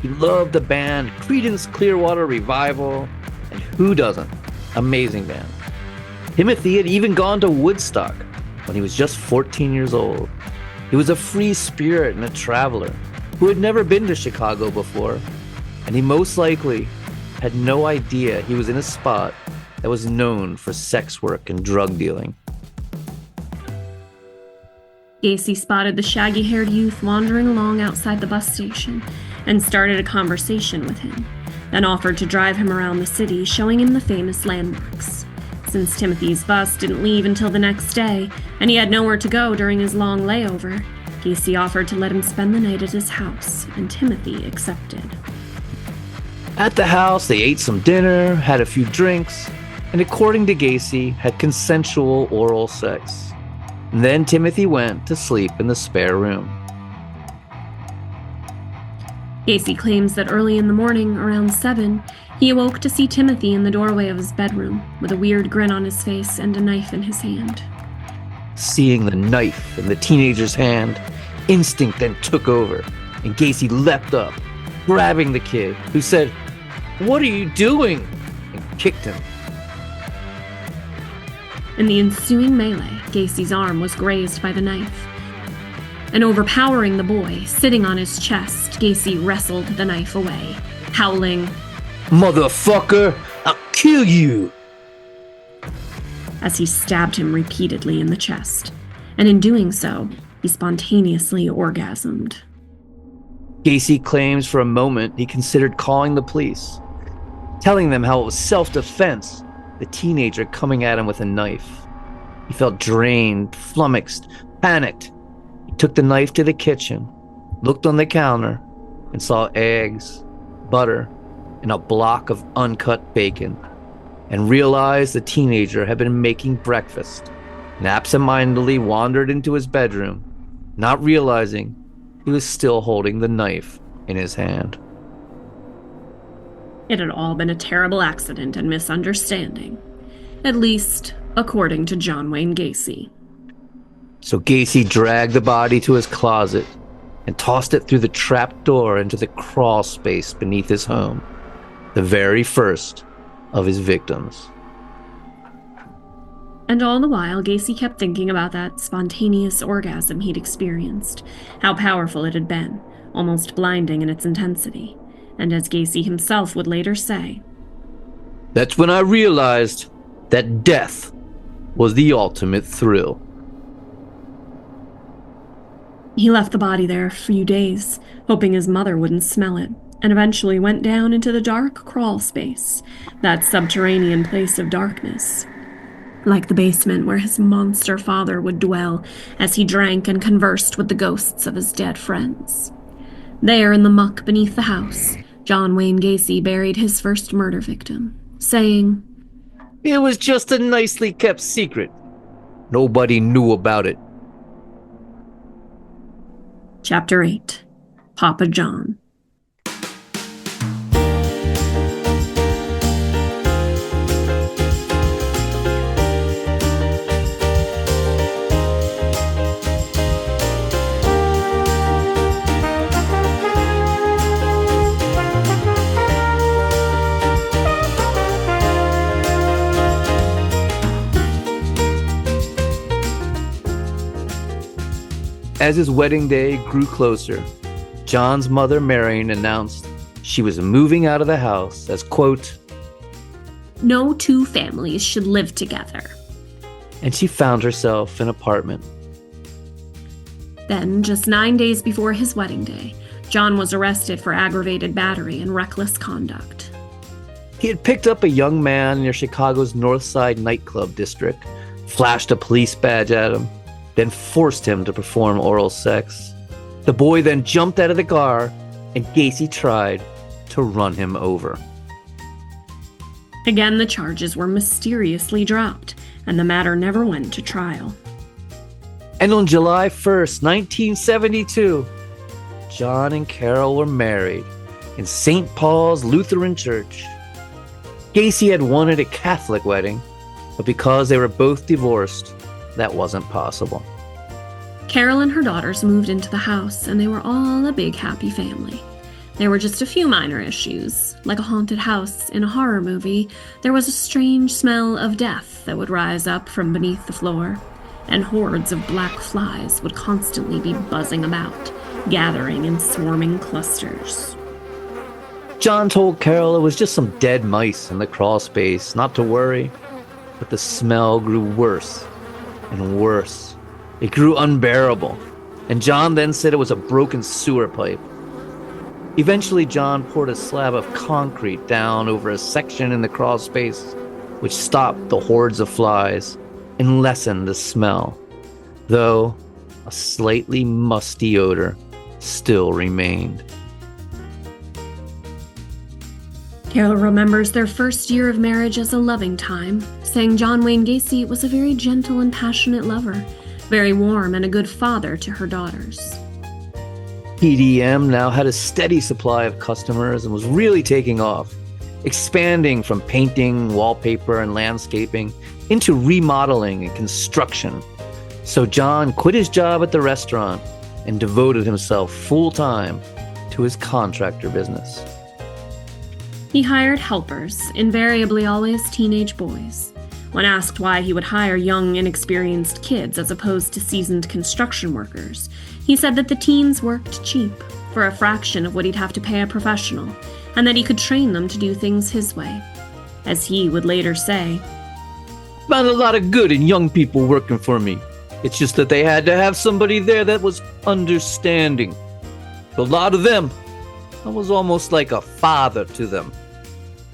He loved the band Creedence Clearwater Revival, and who doesn't? Amazing band. Timothy had even gone to Woodstock when he was just 14 years old. He was a free spirit and a traveler who had never been to Chicago before, and he most likely had no idea he was in a spot that was known for sex work and drug dealing. Gacy spotted the shaggy-haired youth wandering along outside the bus station and started a conversation with him, then offered to drive him around the city, showing him the famous landmarks. Since Timothy's bus didn't leave until the next day, and he had nowhere to go during his long layover, Gacy offered to let him spend the night at his house, and Timothy accepted. At the house, they ate some dinner, had a few drinks, and according to Gacy, had consensual oral sex. And then Timothy went to sleep in the spare room. Gacy claims that early in the morning, around 7, he awoke to see Timothy in the doorway of his bedroom, with a weird grin on his face and a knife in his hand. Seeing the knife in the teenager's hand, instinct then took over, and Gacy leapt up, grabbing the kid, who said, "What are you doing?" and kicked him. In the ensuing melee, Gacy's arm was grazed by the knife. And overpowering the boy, sitting on his chest, Gacy wrestled the knife away, howling, "Motherfucker, I'll kill you!" as he stabbed him repeatedly in the chest. And in doing so, he spontaneously orgasmed. Gacy claims for a moment he considered calling the police, telling them how it was self-defense, the teenager coming at him with a knife. He felt drained, flummoxed, panicked. He took the knife to the kitchen, looked on the counter, and saw eggs, butter, and a block of uncut bacon, and realized the teenager had been making breakfast, and absentmindedly wandered into his bedroom, not realizing he was still holding the knife in his hand. It had all been a terrible accident and misunderstanding, at least according to John Wayne Gacy. So Gacy dragged the body to his closet, and tossed it through the trap door into the crawl space beneath his home, the very first of his victims. And all the while, Gacy kept thinking about that spontaneous orgasm he'd experienced, how powerful it had been, almost blinding in its intensity. And as Gacy himself would later say, "That's when I realized that death was the ultimate thrill." he left the body there a few days, hoping his mother wouldn't smell it, and eventually went down into the dark crawl space, that subterranean place of darkness, like the basement where his monster father would dwell as he drank and conversed with the ghosts of his dead friends. There in the muck beneath the house, John Wayne Gacy buried his first murder victim, saying, "It was just a nicely kept secret. Nobody knew about it." Chapter 8. Papa John. As his wedding day grew closer, John's mother, Marion, announced she was moving out of the house as, quote, No two families should live together. and she found herself an apartment. Then, just 9 days before his wedding day, John was arrested for aggravated battery and reckless conduct. He had picked up a young man near Chicago's North Side nightclub district, flashed a police badge at him, then forced him to perform oral sex. The boy then jumped out of the car, and Gacy tried to run him over. Again, the charges were mysteriously dropped, and the matter never went to trial. And on July 1st, 1972, John and Carol were married in St. Paul's Lutheran Church. Gacy had wanted a Catholic wedding, but because they were both divorced, that wasn't possible. Carol and her daughters moved into the house, and they were all a big happy family. There were just a few minor issues. Like a haunted house in a horror movie, there was a strange smell of death that would rise up from beneath the floor, and hordes of black flies would constantly be buzzing about, gathering in swarming clusters. John told Carol it was just some dead mice in the crawl space, not to worry. But the smell grew worse and worse. It grew unbearable, and John then said it was a broken sewer pipe. Eventually, John poured a slab of concrete down over a section in the crawl space, which stopped the hordes of flies and lessened the smell, though a slightly musty odor still remained. Carol remembers their first year of marriage as a loving time, saying John Wayne Gacy was a very gentle and passionate lover, very warm and a good father to her daughters. PDM now had a steady supply of customers and was really taking off, expanding from painting, wallpaper, and landscaping into remodeling and construction. So John quit his job at the restaurant and devoted himself full-time to his contractor business. He hired helpers, invariably always teenage boys. When asked why he would hire young, inexperienced kids as opposed to seasoned construction workers, he said that the teens worked cheap, for a fraction of what he'd have to pay a professional, and that he could train them to do things his way. As he would later say, Found a lot of good in young people working for me. It's just that they had to have somebody there that was understanding. A lot of them, I was almost like a father to them.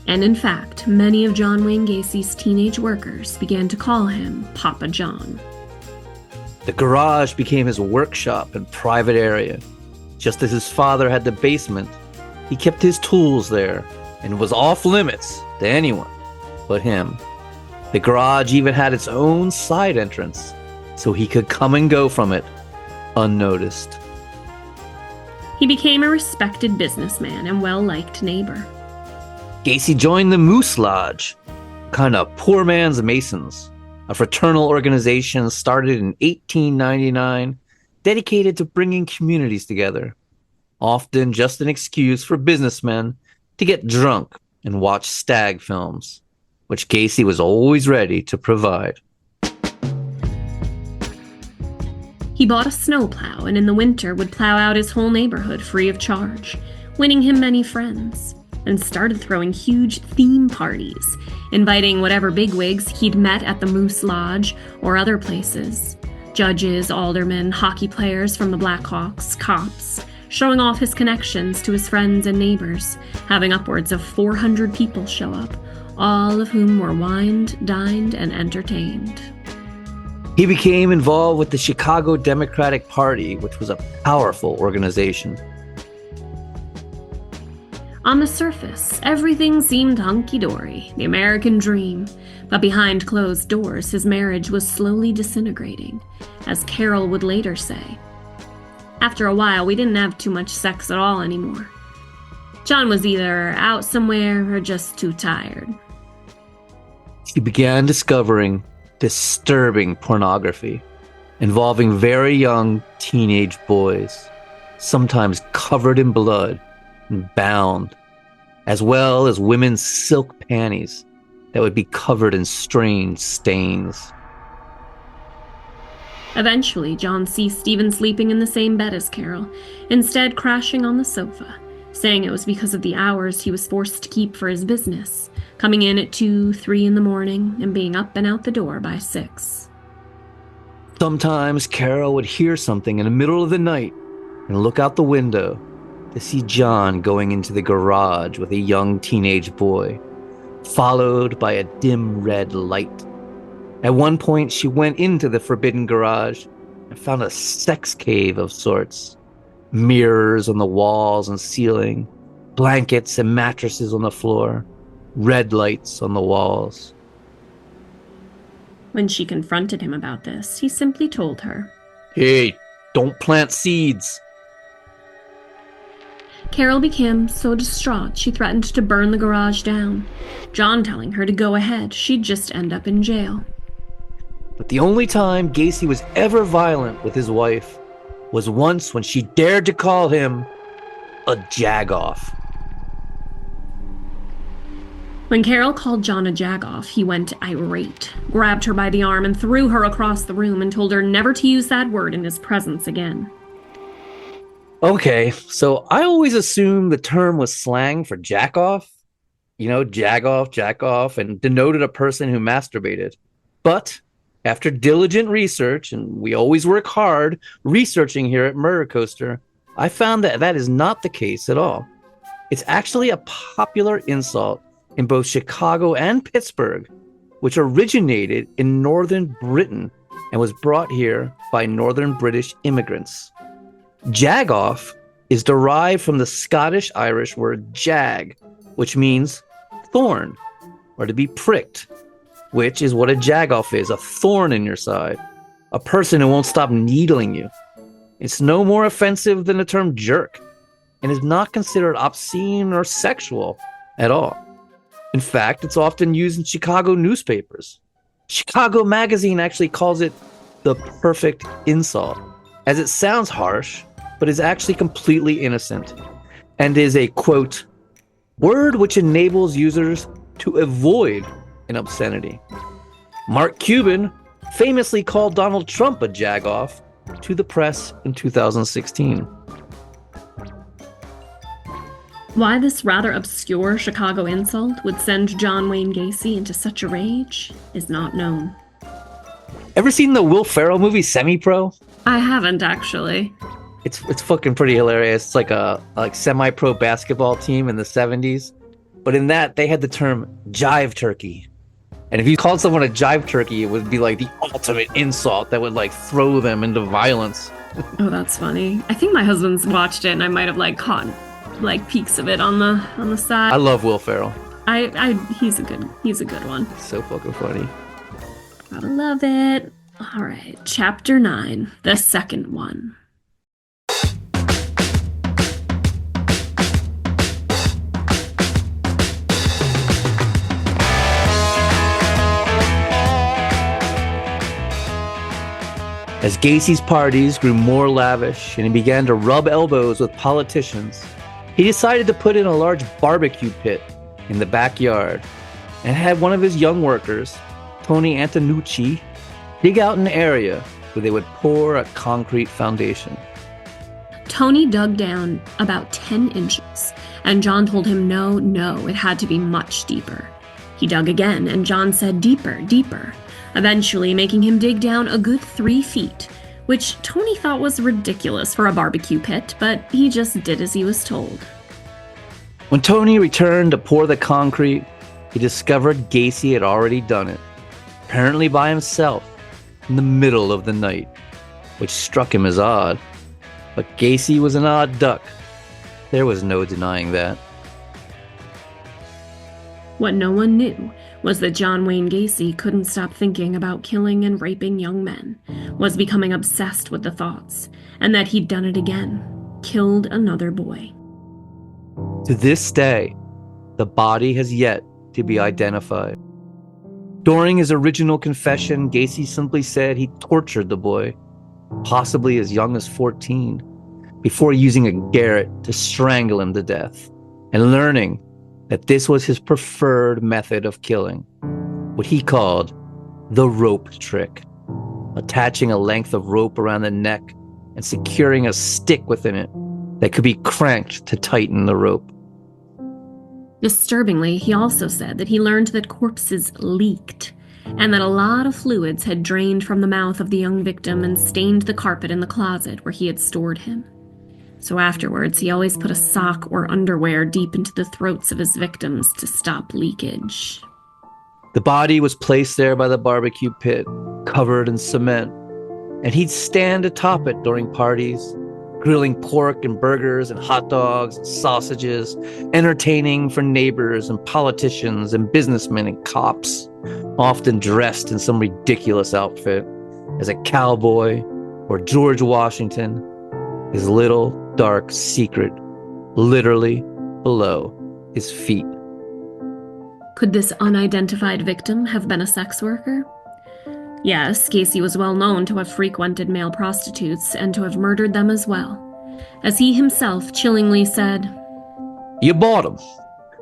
And in fact, many of John Wayne Gacy's teenage workers began to call him Papa John. The garage became his workshop and private area. Just as his father had the basement, he kept his tools there and was off limits to anyone but him. The garage even had its own side entrance, so he could come and go from it unnoticed. He became a respected businessman and well-liked neighbor. Gacy joined the Moose Lodge, kind of poor man's Masons, a fraternal organization started in 1899 dedicated to bringing communities together, often just an excuse for businessmen to get drunk and watch stag films, which Gacy was always ready to provide. He bought a snowplow and in the winter would plow out his whole neighborhood free of charge, winning him many friends, and started throwing huge theme parties, inviting whatever bigwigs he'd met at the Moose Lodge or other places. Judges, aldermen, hockey players from the Blackhawks, cops, showing off his connections to his friends and neighbors, having upwards of 400 people show up, all of whom were wined, dined, and entertained. He became involved with the Chicago Democratic Party, which was a powerful organization. On the surface, everything seemed hunky-dory, the American dream, but behind closed doors, his marriage was slowly disintegrating, as Carol would later say. After a while, we didn't have too much sex at all anymore. John was either out somewhere or just too tired. He began discovering disturbing pornography involving very young teenage boys, sometimes covered in blood and bound, as well as women's silk panties that would be covered in strange stains. Eventually, John ceased even sleeping in the same bed as Carol, instead crashing on the sofa, saying it was because of the hours he was forced to keep for his business, coming in at 2, 3 in the morning and being up and out the door by 6. Sometimes Carol would hear something in the middle of the night and look out the window to see John going into the garage with a young teenage boy, followed by a dim red light. At one point, she went into the forbidden garage and found a sex cave of sorts. Mirrors on the walls and ceiling, blankets and mattresses on the floor, red lights on the walls. When she confronted him about this, he simply told her, "Hey, don't plant seeds." Carol became so distraught she threatened to burn the garage down. John telling her to go ahead, she'd just end up in jail. But the only time Gacy was ever violent with his wife was once when she dared to call him a jagoff. When Carol called John a jagoff, he went irate, grabbed her by the arm and threw her across the room and told her never to use that word in his presence again. Okay, so I always assumed the term was slang for jack off. You know, jack off, and denoted a person who masturbated. But after diligent research, and we always work hard researching here at Murder Coaster, I found that that is not the case at all. It's actually a popular insult in both Chicago and Pittsburgh, which originated in northern Britain and was brought here by northern British immigrants. Jagoff is derived from the Scottish-Irish word jag, which means thorn, or to be pricked, which is what a jagoff is, a thorn in your side, a person who won't stop needling you. It's no more offensive than the term jerk, and is not considered obscene or sexual at all. In fact, it's often used in Chicago newspapers. Chicago Magazine actually calls it the perfect insult, as it sounds harsh, but is actually completely innocent, and is a, quote, word which enables users to avoid an obscenity. Mark Cuban famously called Donald Trump a jagoff to the press in 2016. Why this rather obscure Chicago insult would send John Wayne Gacy into such a rage is not known. Ever seen the Will Ferrell movie Semi-Pro? I haven't, actually. It's fucking pretty hilarious. It's like a semi-pro basketball team in the 70s. But in that, they had the term jive turkey. And if you called someone a jive turkey, it would be like the ultimate insult that would like throw them into violence. Oh, that's funny. I think my husband's watched it and I might have like caught like peeks of it on the side. I love Will Ferrell. He's a good one. So fucking funny. Gotta love it. All right, chapter 9, the second one. As Gacy's parties grew more lavish and he began to rub elbows with politicians, he decided to put in a large barbecue pit in the backyard and had one of his young workers, Tony Antonucci, dig out an area where they would pour a concrete foundation. Tony dug down about 10 inches, and John told him no, it had to be much deeper. He dug again, and John said deeper, deeper, eventually making him dig down a good 3 feet, which Tony thought was ridiculous for a barbecue pit, but he just did as he was told. When Tony returned to pour the concrete, he discovered Gacy had already done it, apparently by himself, in the middle of the night, which struck him as odd. But Gacy was an odd duck. There was no denying that. What no one knew was that John Wayne Gacy couldn't stop thinking about killing and raping young men, was becoming obsessed with the thoughts, and that he'd done it again, killed another boy. To this day, the body has yet to be identified. During his original confession, Gacy simply said he tortured the boy, possibly as young as 14, before using a garrote to strangle him to death, and learning that this was his preferred method of killing, what he called the rope trick, attaching a length of rope around the neck and securing a stick within it that could be cranked to tighten the rope. Disturbingly, he also said that he learned that corpses leaked, and that a lot of fluids had drained from the mouth of the young victim and stained the carpet in the closet where he had stored him. So afterwards, he always put a sock or underwear deep into the throats of his victims to stop leakage. The body was placed there by the barbecue pit, covered in cement, and he'd stand atop it during parties, grilling pork and burgers and hot dogs and sausages, entertaining for neighbors and politicians and businessmen and cops, often dressed in some ridiculous outfit, as a cowboy or George Washington, his little dark secret literally below his feet. Could this unidentified victim have been a sex worker? Yes, Gacy was well known to have frequented male prostitutes and to have murdered them as well. As he himself chillingly said, You bought them.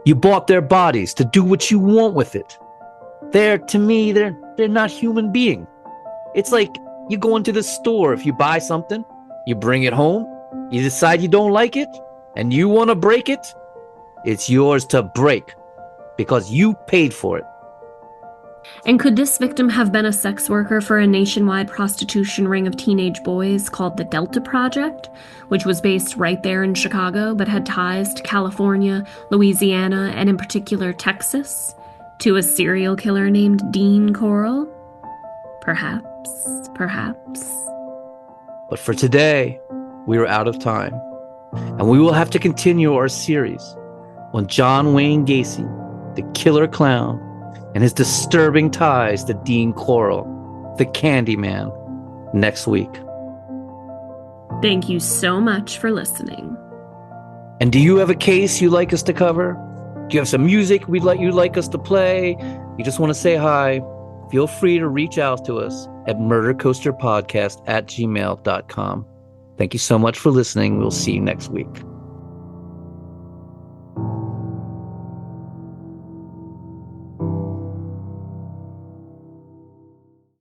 You bought their bodies to do what you want with it. To me, they're not human beings. It's like you go into the store. If you buy something, you bring it home, you decide you don't like it, and you want to break it, it's yours to break because you paid for it. And could this victim have been a sex worker for a nationwide prostitution ring of teenage boys called the Delta Project, which was based right there in Chicago but had ties to California, Louisiana, and in particular Texas, to a serial killer named Dean Corll? Perhaps. But for today, we are out of time, and we will have to continue our series on John Wayne Gacy, the killer clown, and his disturbing ties to Dean Corll, the Candyman, next week. Thank you so much for listening. And do you have a case you'd like us to cover? Do you have some music you'd like us to play? You just want to say hi? Feel free to reach out to us at murdercoasterpodcast@gmail.com. Thank you so much for listening. We'll see you next week.